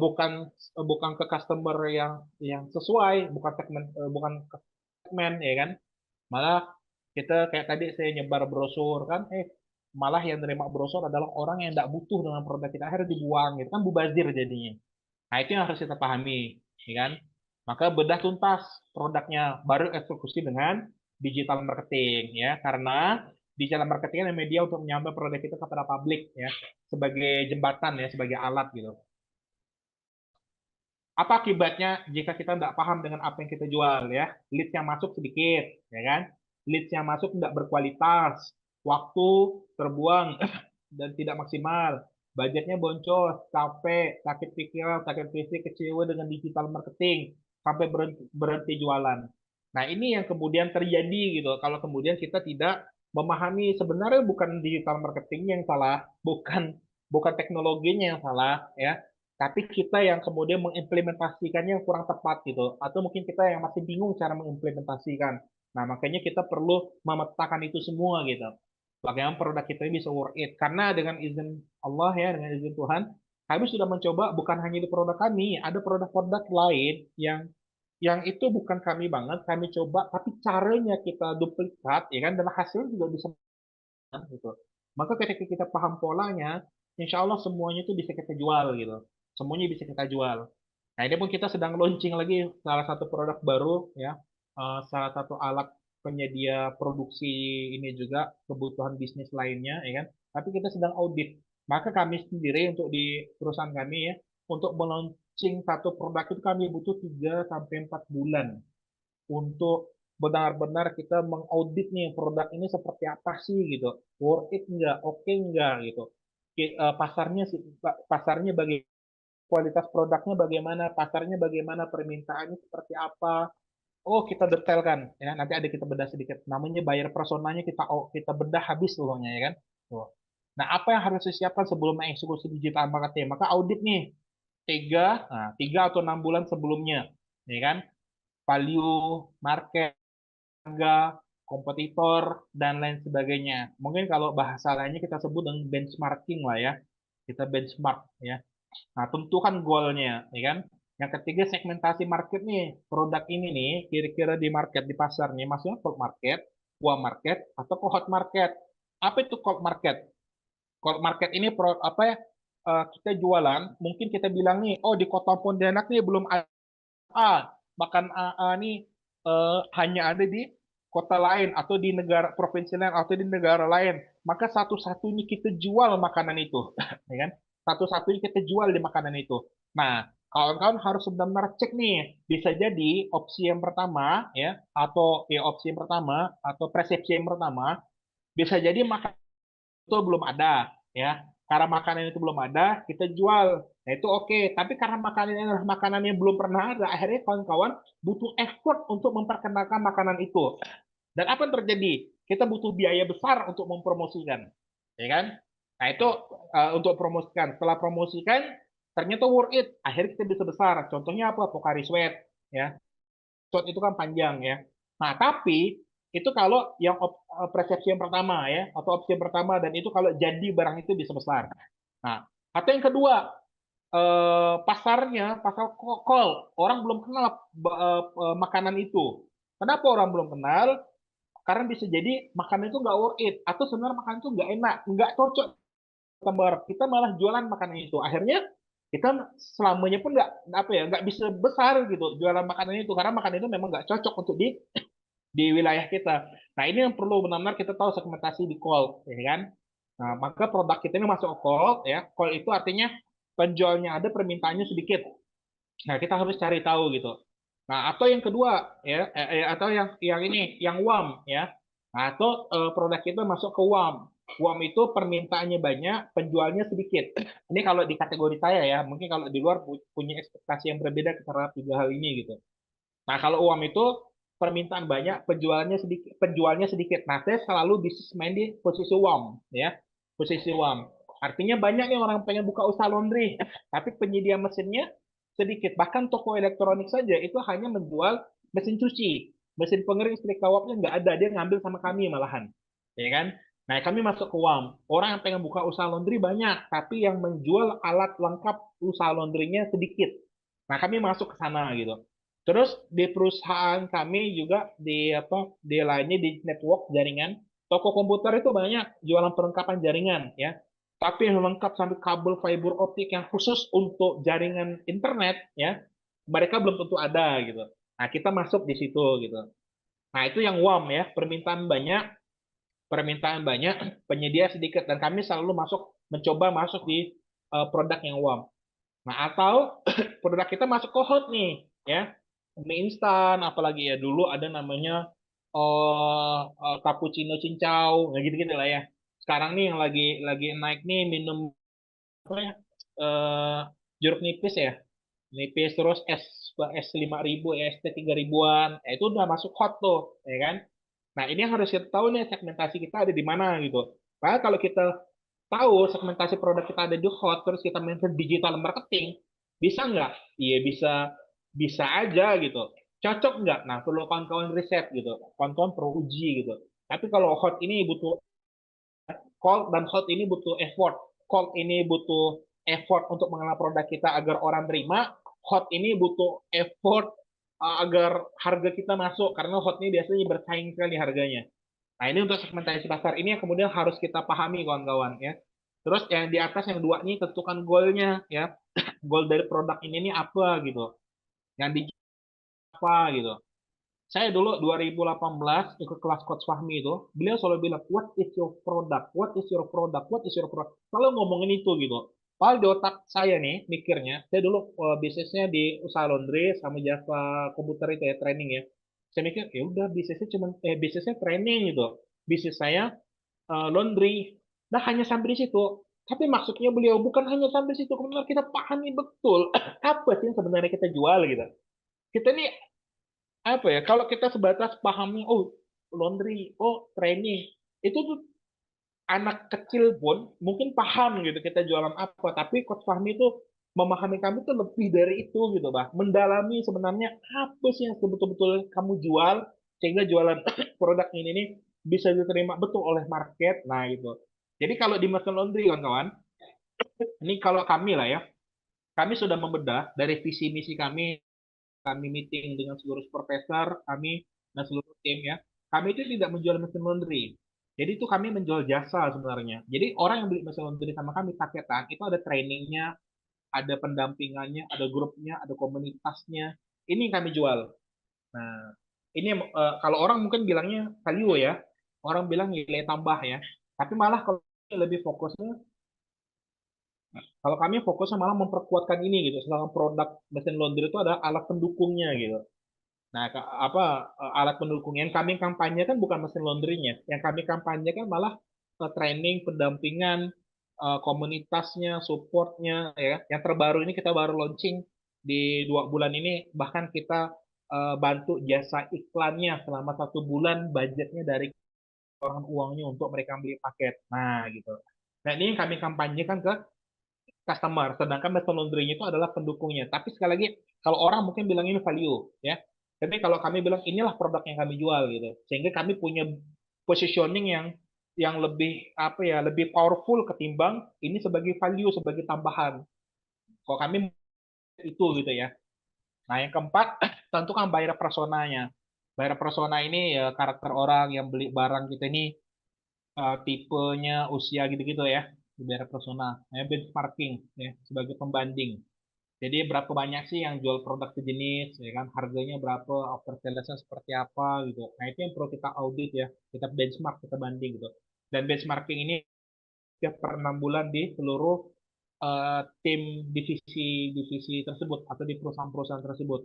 bukan bukan ke customer yang sesuai, bukan ke segmen ya kan. Malah kita kayak tadi saya nyebar brosur kan, malah yang nerima brosur adalah orang yang tidak butuh dengan produk kita akhirnya dibuang gitu kan mubazir jadinya. Nah, itu yang harus kita pahami, ya kan? Maka bedah tuntas produknya baru eksekusi dengan digital marketing ya, karena digital marketing adalah media untuk menyampaikan produk kita kepada publik ya, sebagai jembatan ya, sebagai alat gitu. Apa akibatnya jika kita tidak paham dengan apa yang kita jual ya? Leads yang masuk sedikit, ya kan? Leads yang masuk tidak berkualitas, waktu terbuang dan tidak maksimal, budgetnya boncos, capek, sakit pikiran, sakit fisik, kecewa dengan digital marketing, sampai berhenti jualan. Nah, ini yang kemudian terjadi gitu. Kalau kemudian kita tidak memahami sebenarnya bukan digital marketing yang salah, bukan bukan teknologinya yang salah, ya, tapi kita yang kemudian mengimplementasikannya yang kurang tepat gitu atau mungkin kita yang masih bingung cara mengimplementasikan. Nah makanya kita perlu memetakan itu semua gitu bagaimana produk kita ini bisa worth it karena dengan izin Allah ya dengan izin Tuhan Kami sudah mencoba bukan hanya di produk kami, ada produk-produk lain yang itu bukan kami banget, kami coba, tapi caranya kita duplikat, ya kan, dan hasilnya juga bisa gitu. Maka ketika kita paham polanya, insya Allah semuanya itu bisa kita jual gitu. Semuanya bisa kita jual. Nah ini pun kita sedang launching lagi salah satu produk baru ya. Salah satu alat penyedia produksi ini juga kebutuhan bisnis lainnya ya kan. Tapi kita sedang audit. Maka kami sendiri untuk di perusahaan kami ya, untuk meluncing satu produk itu kami butuh 3 sampai 4 bulan untuk benar-benar kita mengaudit nih produk ini seperti apa sih gitu, worth it nggak, oke nggak gitu. Pasarnya pasarnya bagi kualitas produknya bagaimana, pasarnya bagaimana, permintaannya seperti apa. Oh kita detailkan ya, nanti ada kita bedah sedikit. Namanya buyer personanya kita bedah habis seluruhnya ya kan. Tuh. Nah apa yang harus disiapkan sebelum mengeksekusi digital marketing? Maka audit nih tiga atau 6 bulan sebelumnya, ya kan? Value, market, harga, kompetitor, dan lain sebagainya. Mungkin kalau bahasa lainnya kita sebut dengan benchmarking lah ya. Kita benchmark ya. Nah, tentukan goalnya, ya kan? Yang ketiga segmentasi market nih. Produk ini nih, kira-kira di market, di pasar nih, maksudnya cold market, warm market, atau hot market. Apa itu cold market? Cold market ini apa ya? Kita jualan, mungkin kita bilang nih, oh di Kota Pontianak nih belum ada makan AA nih hanya ada di kota lain atau di negara provinsi lain atau di negara lain. Maka satu-satunya kita jual makanan itu, ya kan? Satu-satunya kita jual di makanan itu. Nah, kawan-kawan harus benar-benar cek nih. Bisa jadi opsi yang pertama ya atau ya opsi yang pertama atau persepsi yang pertama bisa jadi makanan itu belum ada ya. Karena makanan itu belum ada, kita jual. Nah itu oke. Tapi karena makanan ini adalah makanan yang belum pernah ada, akhirnya kawan-kawan butuh effort untuk memperkenalkan makanan itu. Dan apa yang terjadi? Kita butuh biaya besar untuk mempromosikan, ya kan? Nah itu untuk promosikan. Setelah promosikan, ternyata worth it. Akhirnya kita bisa besar. Contohnya apa? Pocari Sweat, ya shot itu kan panjang ya. Nah, tapi itu kalau yang persepsi yang pertama ya, atau opsi yang pertama dan itu kalau jadi barang itu bisa besar. Nah, atau yang kedua, pasarnya pasar call, orang belum kenal makanan itu. Kenapa orang belum kenal? Karena bisa jadi makanan itu nggak worth it atau sebenarnya makanan itu nggak enak, nggak cocok gambar kita malah jualan makanan itu akhirnya kita selamanya pun nggak apa ya nggak bisa besar gitu jualan makanan itu karena makanan itu memang nggak cocok untuk di wilayah kita. Nah ini yang perlu benar-benar kita tahu segmentasi di call, ya kan? Nah maka produk kita ini masuk call, ya. Call itu artinya penjualnya ada, permintaannya sedikit. Nah kita harus cari tahu gitu. Nah atau yang kedua, ya, atau yang ini, yang warm, ya. Nah atau produk kita masuk ke warm. Warm itu permintaannya banyak, penjualnya sedikit. Ini kalau di kategori saya ya, mungkin kalau di luar punya ekspektasi yang berbeda terhadap 3 hal ini gitu. Nah, kalau uang itu permintaan banyak, penjualnya sedikit. Nah, saya selalu bisnis main di posisi uang, ya, posisi uang. Artinya banyak nih orang pengen buka usaha laundry, tapi penyedia mesinnya sedikit. Bahkan toko elektronik saja itu hanya menjual mesin cuci, mesin pengering setrika uapnya nggak ada, dia ngambil sama kami malahan, ya kan? Nah, kami masuk ke uang. Orang yang pengen buka usaha laundry banyak, tapi yang menjual alat lengkap usaha laundrynya sedikit. Nah, kami masuk ke sana gitu. Terus di perusahaan kami juga di apa di lainnya di network jaringan toko komputer itu banyak jualan perlengkapan jaringan ya. Tapi yang lengkap sampai kabel fiber optik yang khusus untuk jaringan internet ya, mereka belum tentu ada gitu. Nah, kita masuk di situ gitu. Nah, itu yang warm ya, permintaan banyak, penyedia sedikit dan kami selalu mencoba masuk di produk yang warm. Nah, atau produk kita masuk ke hot nih, ya. Mie instan, apalagi ya dulu ada namanya cappuccino cincau, nggak gitu-gitu lah ya. Sekarang nih yang lagi naik nih minum apa ya? eh, jeruk nipis ya. Nipis terus es 5.000, es teh 3.000-an. Itu udah masuk hot tuh, ya kan? Nah, ini yang harus kita tahu nih segmentasi kita ada di mana gitu. Padahal kalau kita tahu segmentasi produk kita ada di hot, terus kita maintain digital marketing, bisa nggak? Iya bisa, bisa aja gitu. Cocok nggak? Nah, perlu kawan-kawan riset gitu, kawan-kawan perlu uji gitu. Tapi kalau hot ini butuh cold dan hot ini butuh effort, cold ini butuh effort untuk mengenal produk kita agar orang terima, hot ini butuh effort agar harga kita masuk karena hot ini biasanya bersaing sekali harganya. Nah, ini untuk segmentasi pasar ini yang kemudian harus kita pahami kawan-kawan ya. Terus yang di atas yang dua ini tentukan goalnya ya. Goal dari produk ini apa gitu. Yang di apa gitu. Saya dulu 2018 ikut kelas Coach Fahmi itu, beliau selalu bilang, what is your product? What is your product? What is your product? Selalu ngomongin itu gitu. Padahal di otak saya nih mikirnya, saya dulu bisnisnya di usaha laundry sama jasa komputer itu ya, training ya. Saya mikir, ya udah bisnisnya cuma bisnisnya training gitu. Bisnis saya laundry. Nah, hanya sampai di situ. Tapi maksudnya beliau bukan hanya sampai situ, kemudian kita pahami betul apa sih yang sebenarnya kita jual gitu. Kita nih apa ya kalau kita sebatas pahami oh laundry oh training itu tuh anak kecil pun mungkin paham gitu kita jualan apa tapi Coach Fahmi itu memahami kami tuh lebih dari itu gitu bah mendalami sebenarnya apa sih yang betul-betul kamu jual sehingga jualan produk ini nih bisa diterima betul oleh market nah gitu jadi kalau di mesin laundry kawan-kawan ini kalau kami lah ya kami sudah membedah dari visi misi kami meeting dengan seluruh profesor, kami dan seluruh tim ya. Kami itu tidak menjual mesin laundry. Jadi itu kami menjual jasa sebenarnya. Jadi orang yang beli mesin laundry sama kami paketan itu ada trainingnya, ada pendampingannya, ada grupnya, ada komunitasnya. Ini yang kami jual. Nah, ini kalau orang mungkin bilangnya value ya. Orang bilang nilai tambah ya. Tapi malah kalau lebih fokusnya kalau kami fokusnya malah memperkuatkan ini gitu. Sedangkan produk mesin laundry itu ada alat pendukungnya gitu. Nah, alat pendukung yang kami kampanyekan bukan mesin laundrynya. Yang kami kampanyekan malah training, pendampingan, komunitasnya, supportnya, ya. Yang terbaru ini kita baru launching di 2 bulan ini. Bahkan kita bantu jasa iklannya selama 1 bulan, budgetnya dari orang uangnya untuk mereka beli paket. Nah, gitu. Nah, ini yang kami kampanyekan ke customer, sedangkan method laundry itu adalah pendukungnya. Tapi sekali lagi, kalau orang mungkin bilang ini value, ya. Tapi kalau kami bilang inilah produk yang kami jual gitu, sehingga kami punya positioning yang lebih apa ya, lebih powerful ketimbang ini sebagai value, sebagai tambahan. Kalau kami itu gitu ya. Nah, yang keempat tentukan buyer personanya. Buyer persona ini ya karakter orang yang beli barang kita ini tipenya, usia gitu-gitu ya, di daerah persona. Nah, benchmarking ya sebagai pembanding. Jadi berapa banyak sih yang jual produk sejenis, ya kan? Harganya berapa, offer salesnya seperti apa gitu. Nah, itu yang perlu kita audit ya, kita benchmark, kita banding gitu. Dan benchmarking ini tiap per 6 bulan di seluruh tim divisi-divisi tersebut atau di perusahaan-perusahaan tersebut.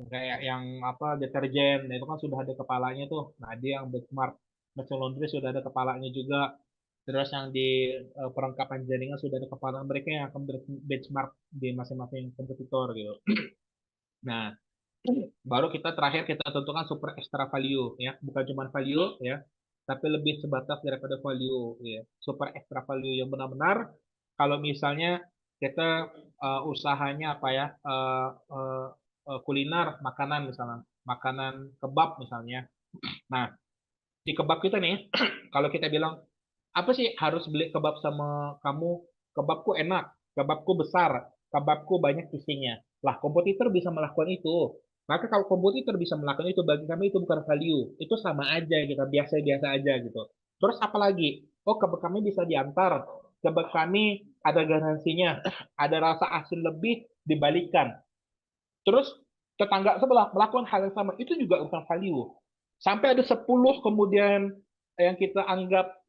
Kayak yang apa deterjen, nah itu kan sudah ada kepalanya tuh. Nah, dia yang benchmark. Mesin laundry sudah ada kepalanya juga. Terus yang di perlengkapan jaringan sudah ada kepala mereka yang akan benchmark di masing-masing kompetitor gitu. Nah, baru kita terakhir kita tentukan super extra value ya, bukan cuma value ya, tapi lebih sebatas daripada value ya. Super extra value yang benar-benar kalau misalnya kita usahanya apa ya, kuliner, makanan misalnya, makanan kebab misalnya. Nah, di kebab kita nih, kalau kita bilang apa sih harus beli kebab sama kamu? Kebabku enak, kebabku besar, kebabku banyak isinya. Lah, kompetitor bisa melakukan itu. Maka kalau kompetitor bisa melakukan itu, bagi kami itu bukan value. Itu sama aja kita biasa-biasa aja gitu. Terus apa lagi? Oh, kebab kami bisa diantar. Kebab kami ada garansinya, ada rasa asin lebih dibalikan. Terus tetangga sebelah melakukan hal yang sama. Itu juga bukan value. Sampai ada 10 kemudian yang kita anggap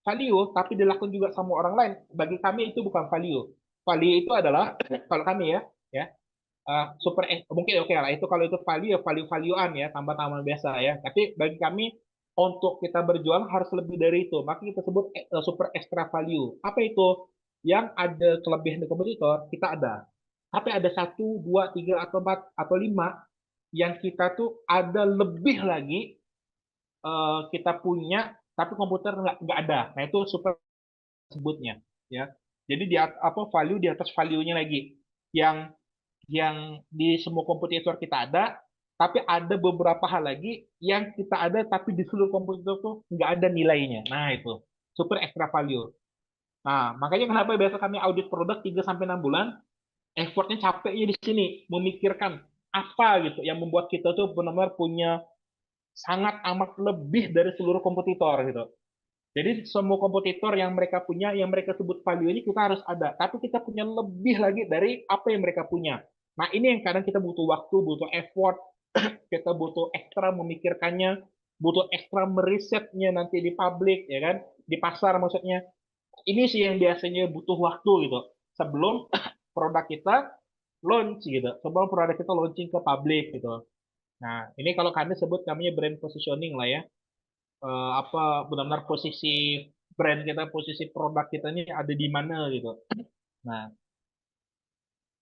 value tapi dilakukan juga sama orang lain bagi kami itu bukan value value itu adalah kalau kami ya super mungkin oke lah itu kalau itu value ya value valuean ya tambah-tambah biasa ya tapi bagi kami untuk kita berjuang harus lebih dari itu maka kita sebut super extra value apa itu yang ada kelebihan di kompetitor kita ada tapi ada satu dua tiga atau empat atau lima yang kita tuh ada lebih lagi kita punya tapi komputer nggak ada. Nah itu super sebutnya ya. Jadi di apa value di atas value-nya lagi yang yang di semua kompetitor kita ada, tapi ada beberapa hal lagi yang kita ada tapi di seluruh kompetitor tuh nggak ada nilainya. Nah itu super extra value. Nah, makanya kenapa biasa kami audit produk 3 sampai 6 bulan, effortnya capeknya di sini, memikirkan apa gitu yang membuat kita tuh benar-benar punya sangat amat lebih dari seluruh kompetitor gitu. Jadi semua kompetitor yang mereka punya, yang mereka sebut value ini kita harus ada. Tapi kita punya lebih lagi dari apa yang mereka punya. Nah ini yang kadang kita butuh waktu, butuh effort, kita butuh ekstra memikirkannya, butuh ekstra merisetnya nanti di publik, ya kan? Di pasar maksudnya. Ini sih yang biasanya butuh waktu gitu. Sebelum produk kita launch gitu. Sebelum produk kita launching ke publik gitu. Nah, ini kalau kami sebut kami brand positioning lah ya. Apa benar-benar posisi brand kita, posisi produk kita ini ada di mana gitu. Nah,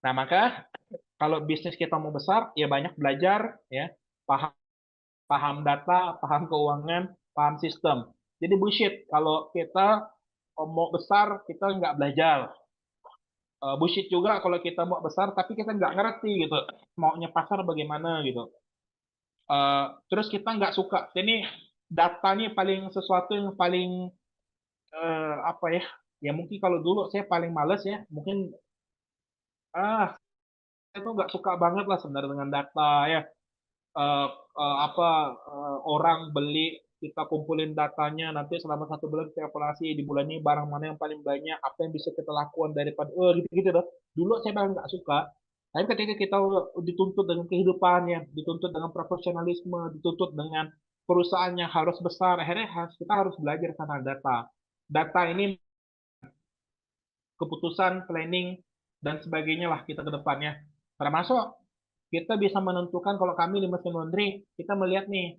nah maka kalau bisnis kita mau besar ya banyak belajar ya, paham paham data, paham keuangan, paham sistem. Jadi bullshit kalau kita mau besar kita nggak belajar. Bullshit juga kalau kita mau besar tapi kita nggak ngerti gitu maunya pasar bagaimana gitu. Terus kita nggak suka. Ini data nih paling sesuatu yang paling apa ya? Ya mungkin kalau dulu saya paling males ya, mungkin saya tuh nggak suka banget lah sebenarnya dengan data ya. Eh, apa orang beli kita kumpulin datanya nanti selama 1 bulan kita evaluasi di bulan ini barang mana yang paling banyak apa yang bisa kita lakukan daripada gitu-gitu dah. Dulu saya paling nggak suka. Tapi ketika kita dituntut dengan kehidupannya, dituntut dengan profesionalisme, dituntut dengan perusahaan yang harus besar, akhirnya kita harus belajar tentang data. Data ini keputusan, planning, dan sebagainya lah kita ke depannya. Termasuk kita bisa menentukan kalau kami di mesin laundry, kita melihat nih,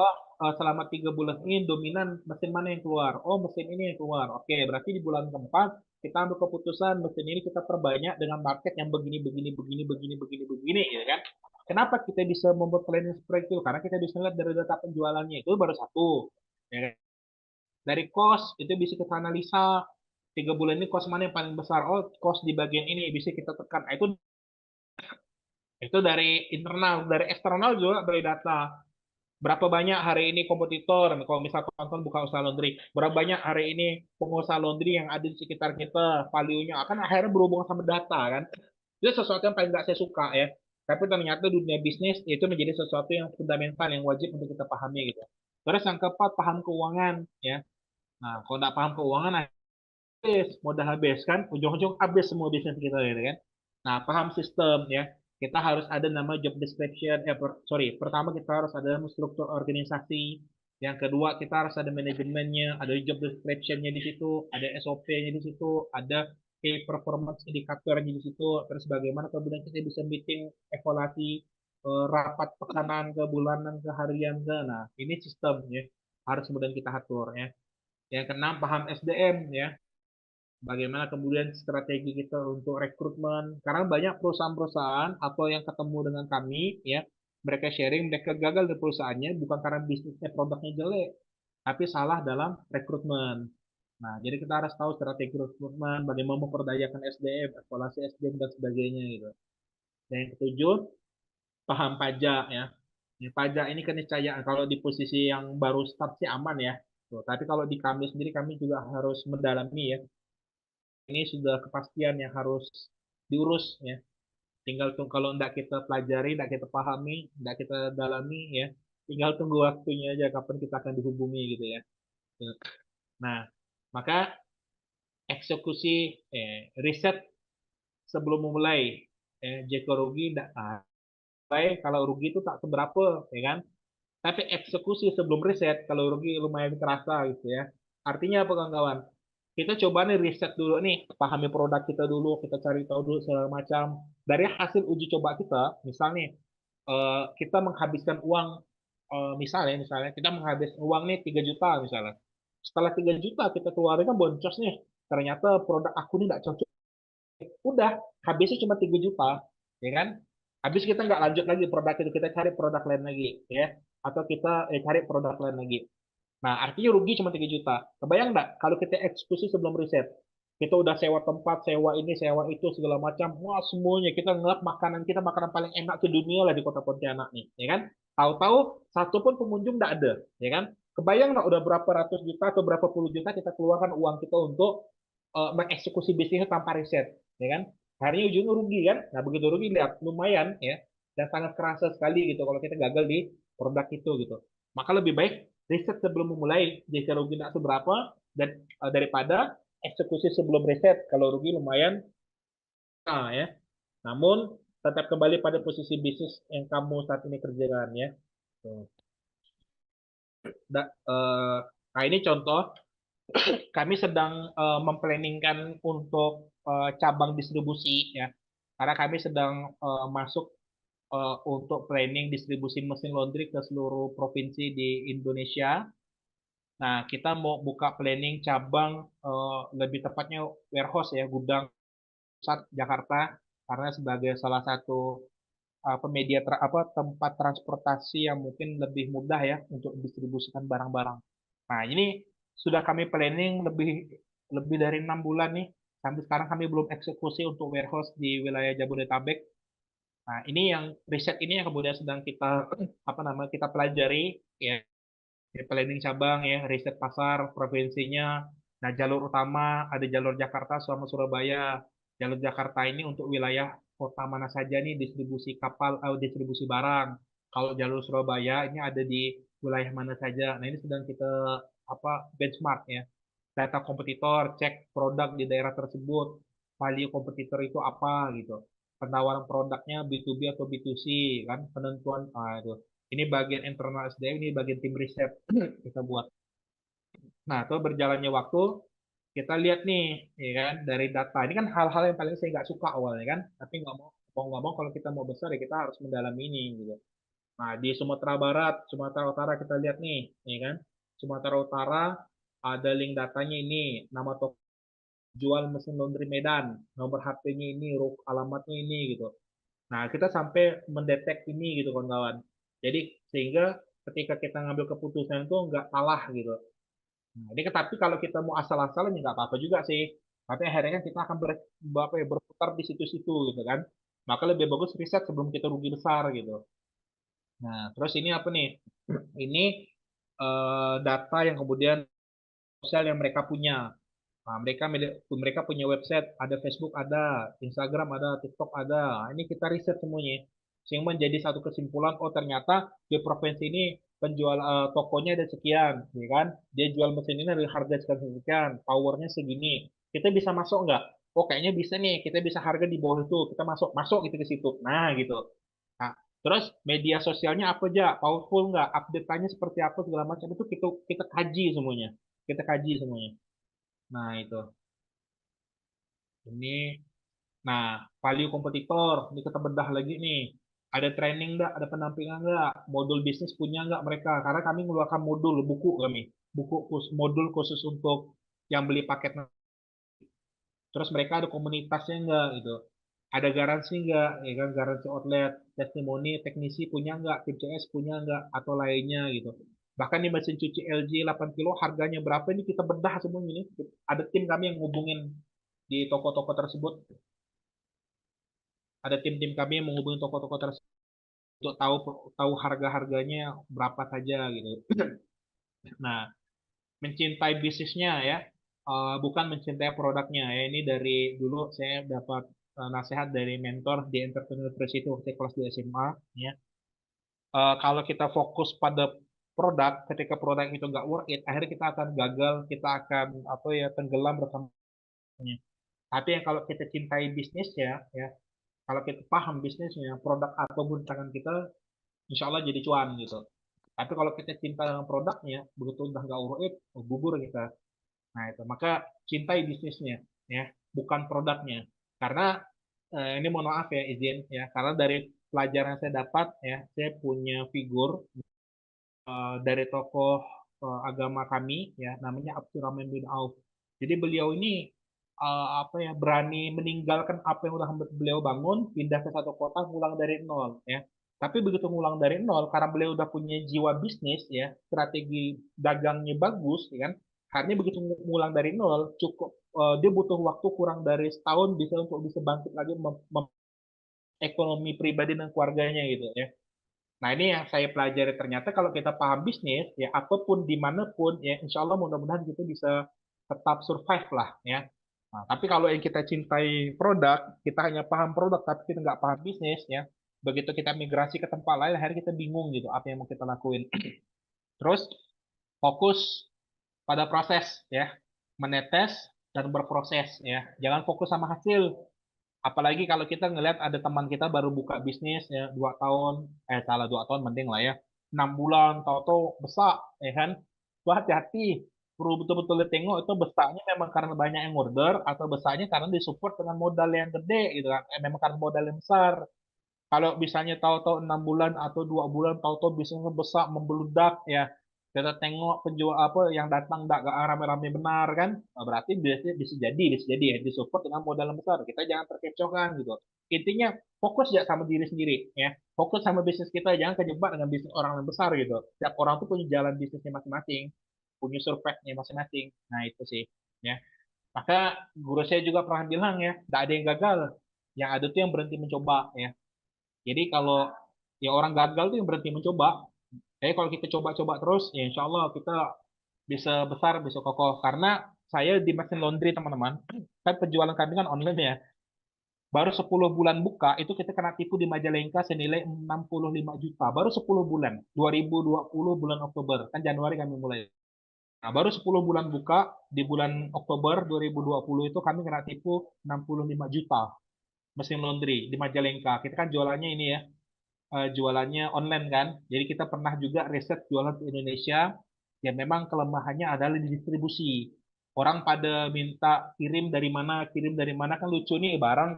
oh selama 3 bulan ini dominan mesin mana yang keluar? Oh mesin ini yang keluar. Oke, berarti di bulan keempat kita ambil keputusan mesin ini kita perbanyak dengan market yang begini, begini, begini, begini, begini, begini, ya kan? Kenapa kita bisa membuat planning seperti itu? Karena kita bisa lihat dari data penjualannya itu baru satu. Ya kan? Dari cost itu bisa kita analisa 3 bulan ini cost mana yang paling besar. Oh, cost di bagian ini bisa kita tekan. Nah, itu dari internal, dari eksternal juga dari data. Berapa banyak hari ini kompetitor, kalau misal tonton buka usaha laundry, berapa banyak hari ini pengusaha laundry yang ada di sekitar kita, value-nya akan akhirnya berhubungan sama data kan. Itu sesuatu yang paling nggak saya suka ya. Tapi ternyata dunia bisnis itu menjadi sesuatu yang fundamental yang wajib untuk kita pahami gitu. Terus yang keempat paham keuangan ya. Nah, kalau nggak paham keuangan habis, modal habis kan, ujung-ujung habis semua bisnis kita gitu kan. Nah, paham sistem ya. Kita harus ada nama job description, sorry, pertama kita harus ada nama struktur organisasi. Yang kedua, kita harus ada manajemennya, ada job description-nya di situ, ada SOP-nya di situ, ada key performance indikatornya di situ, terus bagaimana kemudian kita bisa meeting, evaluasi, rapat pekanan ke bulanan, ke harian, ke, nah, ini sistemnya harus kemudian kita atur ya. Yang keenam, paham SDM ya. Bagaimana kemudian strategi kita untuk rekrutmen? Karena banyak perusahaan-perusahaan atau yang ketemu dengan kami, ya, mereka sharing, mereka gagal di perusahaannya bukan karena bisnisnya produknya jelek, tapi salah dalam rekrutmen. Nah, jadi kita harus tahu strategi rekrutmen, bagaimana memperdayakan SDM, evaluasi SDM dan sebagainya gitu. Dan yang ketujuh, paham pajak ya. Ya, pajak ini keniscayaan kalau di posisi yang baru start sih aman ya. Tuh, tapi kalau di kami sendiri kami juga harus mendalami ya ini sudah kepastian yang harus diurus ya. Tinggal tunggu kalau tidak kita pelajari, tidak kita pahami, tidak kita dalami ya, tinggal tunggu waktunya aja kapan kita akan dihubungi gitu ya. Nah, maka eksekusi riset sebelum memulai jika rugi tidak baik kalau rugi itu tak seberapa ya kan. Tapi eksekusi sebelum riset kalau rugi lumayan terasa gitu ya. Artinya apa kawan-kawan? Kita coba nih riset dulu nih, pahami produk kita dulu, kita cari tahu dulu segala macam. Dari hasil uji coba kita, misalnya kita menghabiskan uang, misalnya kita menghabiskan uang nih 3 juta misalnya. Setelah 3 juta kita keluarin kan boncos nih. Ternyata produk aku ini nggak cocok. Udah, habisnya cuma 3 juta, ya kan? Habis kita nggak lanjut lagi produk itu, kita cari produk lain lagi, ya. Atau kita cari produk lain lagi. Nah, artinya rugi cuma 3 juta. Kebayang nggak kalau kita eksekusi sebelum riset? Kita udah sewa tempat, sewa ini, sewa itu, segala macam. Wah, semuanya. Kita ngelap makanan kita, makanan paling enak ke dunia lah di kota Pontianak nih. Ya kan? Tahu-tahu, satu pun pengunjung nggak ada. Ya kan? Kebayang nggak udah berapa ratus juta atau berapa puluh juta kita keluarkan uang kita untuk mengeksekusi bisnisnya tanpa riset, ya kan? Akhirnya ujungnya rugi kan? Nah begitu rugi lihat lumayan ya, dan sangat kerasa sekali gitu kalau kita gagal di produk itu gitu. Maka lebih baik riset sebelum memulai, jika rugi tidak seberapa, dan daripada eksekusi sebelum riset kalau rugi lumayan, nah ya. Namun tetap kembali pada posisi bisnis yang kamu saat ini kerjakan ya. Tuh. Nah ini contoh kami sedang memplanningkan untuk cabang distribusi ya. Karena kami sedang masuk untuk planning distribusi mesin laundry ke seluruh provinsi di Indonesia. Nah, kita mau buka planning cabang lebih tepatnya warehouse ya, gudang pusat Jakarta karena sebagai salah satu pemedia tempat transportasi yang mungkin lebih mudah ya untuk distribusikan barang-barang. Nah, ini sudah kami planning lebih lebih dari 6 bulan nih. Sampai sekarang kami belum eksekusi untuk warehouse di wilayah Jabodetabek. Nah, ini yang riset ini yang kemudian sedang kita apa namanya kita pelajari ya, di planning cabang ya, riset pasar provinsinya. Nah, jalur utama ada jalur Jakarta sama Surabaya. Jalur Jakarta ini untuk wilayah kota mana saja nih distribusi kapal atau distribusi barang. Kalau jalur Surabaya ini ada di wilayah mana saja. Nah, ini sedang kita benchmark ya. Data kompetitor, cek produk di daerah tersebut, value kompetitor itu apa gitu. Penawaran produknya B2B atau B2C kan, penentuan itu. Ini bagian internal SDM, ini bagian tim riset kita buat. Nah, itu berjalannya waktu, kita lihat nih, ya kan, dari data. Ini kan hal-hal yang paling saya nggak suka awalnya kan, tapi nggak mau kalau kita mau besar ya kita harus mendalami ini gitu. Nah, di Sumatera Barat, Sumatera Utara kita lihat nih, ya kan. Sumatera Utara ada link datanya ini, nama toko jual mesin laundry Medan, nomor HP-nya ini, alamatnya ini gitu. Nah, kita sampai mendetek ini gitu kawan-kawan. Jadi sehingga ketika kita ngambil keputusan itu nggak salah gitu. Nah, ini tapi kalau kita mau asal-asalan ya nggak apa-apa juga sih. Tapi akhirnya kan kita akan berputar di situ-situ gitu kan. Maka lebih bagus riset sebelum kita rugi besar gitu. Nah, terus ini apa nih? Ini data yang kemudian sosial yang mereka punya. Nah, mereka punya website, ada Facebook, ada Instagram, ada TikTok, ada. Nah, ini kita riset semuanya. Sehingga menjadi satu kesimpulan, oh ternyata di provinsi ini penjual tokonya ada sekian, ya kan? Dia jual mesin ini dari harga sekian, powernya segini. Kita bisa masuk nggak? Oh kayaknya bisa nih, kita bisa harga di bawah itu, kita masuk, masuk gitu ke situ. Nah gitu. Nah, terus media sosialnya apa aja, powerful nggak, update-nya seperti apa segala macam itu kita kita kaji semuanya, kita kaji semuanya. Nah itu. Ini, nah, value kompetitor, ini kita bedah lagi nih. Ada training nggak, ada pendampingan nggak, modul bisnis punya nggak mereka? Karena kami mengeluarkan modul, buku kami, modul khusus untuk yang beli paket. Terus mereka ada komunitasnya nggak gitu. Ada garansi nggak, ya kan, garansi outlet, testimoni, teknisi punya nggak, tim CS punya nggak, atau lainnya gitu. Bahkan di mesin cuci LG 8 kilo harganya berapa ini kita bedah semuanya ini. Ada tim kami yang ngubungin di toko-toko tersebut, ada tim-tim kami yang menghubungi toko-toko tersebut untuk tahu tahu harga-harganya berapa saja gitu. Nah, mencintai bisnisnya ya, bukan mencintai produknya ya. Ini dari dulu saya dapat nasihat dari mentor di Entrepreneur Press itu waktu kelas 2 SMA ya. Kalau kita fokus pada produk, ketika produk itu nggak worth it, akhirnya kita akan gagal, kita akan apa ya tenggelam bersamanya. Tapi yang kalau kita cintai bisnisnya ya, kalau kita paham bisnisnya, produk ataupun tangan kita, insya Allah jadi cuan gitu. Tapi kalau kita cinta dengan produknya, begitu udah nggak worth it, gugur kita. Nah itu, maka cintai bisnisnya, ya, bukan produknya. Karena ini mohon maaf ya izin ya, karena dari pelajaran yang saya dapat ya, saya punya figur dari tokoh agama kami ya, namanya Abdurrahman bin Auf. Jadi beliau ini apa ya berani meninggalkan apa yang udah beliau bangun, pindah ke satu kota, ngulang dari nol ya. Tapi begitu ngulang dari nol, karena beliau udah punya jiwa bisnis ya, strategi dagangnya bagus, ya kan. Akhirnya begitu ngulang dari nol, cukup dia butuh waktu kurang dari setahun bisa untuk bisa bangkit lagi ekonomi pribadi dan keluarganya gitu ya. Nah ini yang saya pelajari ternyata kalau kita paham bisnis ya apapun dimanapun ya insya Allah mudah-mudahan kita bisa tetap survive lah ya. Nah, tapi kalau yang kita cintai produk, kita hanya paham produk tapi kita nggak paham bisnis ya. Begitu kita migrasi ke tempat lain, akhirnya kita bingung gitu apa yang mau kita lakuin. Terus fokus pada proses ya, menetes dan berproses ya. Jangan fokus sama hasil. Apalagi kalau kita ngelihat ada teman kita baru buka bisnis ya 2 tahun, salah 2 tahun mending lah ya, 6 bulan tahu-tahu besar ya kan. Tuh hati-hati, perlu betul-betul tengok itu besarnya memang karena banyak yang order atau besarnya karena disupport dengan modal yang gede gitu kan. Memang karena modal yang besar. Kalau misalnya tahu-tahu 6 bulan atau 2 bulan tahu-tahu bisnisnya besar membeludak ya, kita tengok penjual apa yang datang nggak rame-rame benar kan. Nah, berarti biasanya bisa jadi ya disupport dengan modal yang besar. Kita jangan terkecoh kan gitu. Intinya fokus ya sama diri sendiri ya, fokus sama bisnis kita, jangan kejebak dengan bisnis orang yang besar gitu. Setiap orang tuh punya jalan bisnisnya masing-masing, punya survive-nya masing-masing. Nah itu sih ya. Maka guru saya juga pernah bilang ya, nggak ada yang gagal, yang ada tuh yang berhenti mencoba ya. Jadi kalau ya orang gagal tuh yang berhenti mencoba. Jadi kalau kita coba-coba terus, ya insya Allah kita bisa besar, bisa kokoh. Karena saya di mesin laundry teman-teman, kan penjualan kami kan online ya. Baru 10 bulan buka, itu kita kena tipu di Majalengka senilai 65 juta. Baru 10 bulan, 2020 bulan Oktober. Kan Januari kami mulai. Nah, baru 10 bulan buka, di bulan Oktober 2020 itu kami kena tipu 65 juta mesin laundry di Majalengka. Kita kan jualannya ini ya, jualannya online kan. Jadi kita pernah juga riset jualan ke Indonesia, ya memang kelemahannya adalah di distribusi. Orang pada minta kirim dari mana kan lucu nih barang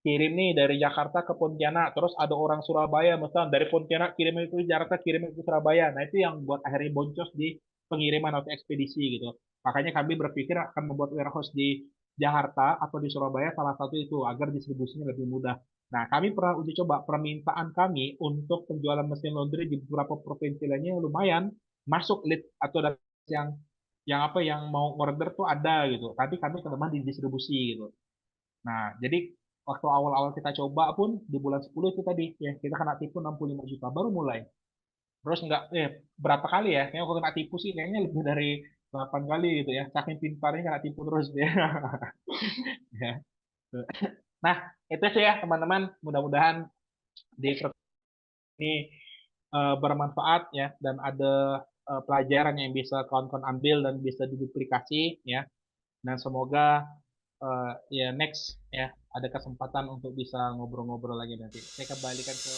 kirim nih dari Jakarta ke Pontianak, terus ada orang Surabaya, misalnya dari Pontianak kirim itu ke Jakarta, kirim itu ke Surabaya. Nah itu yang buat akhirnya boncos di pengiriman atau ekspedisi gitu. Makanya kami berpikir akan membuat warehouse di Jakarta atau di Surabaya salah satu itu agar distribusinya lebih mudah. Nah, kami pernah uji coba permintaan kami untuk penjualan mesin laundry di beberapa provinsi lainnya lumayan masuk lead atau yang yang mau order tuh ada gitu. Tapi kami kelemahan di distribusi gitu. Nah, jadi waktu awal-awal kita coba pun di bulan 10 itu tadi ya kita kena tipu 65 juta baru mulai. Terus nggak berapa kali ya? Kayaknya aku kena tipu sih kayaknya lebih dari 8 kali gitu ya. Saking pintarnya kena tipu terus ya. Ya. Nah, itu sih ya teman-teman. Mudah-mudahan di ini bermanfaat ya dan ada pelajaran yang bisa kawan-kawan ambil dan bisa diduplikasi ya. Dan semoga ya next ya ada kesempatan untuk bisa ngobrol-ngobrol lagi nanti. Saya kembalikan ke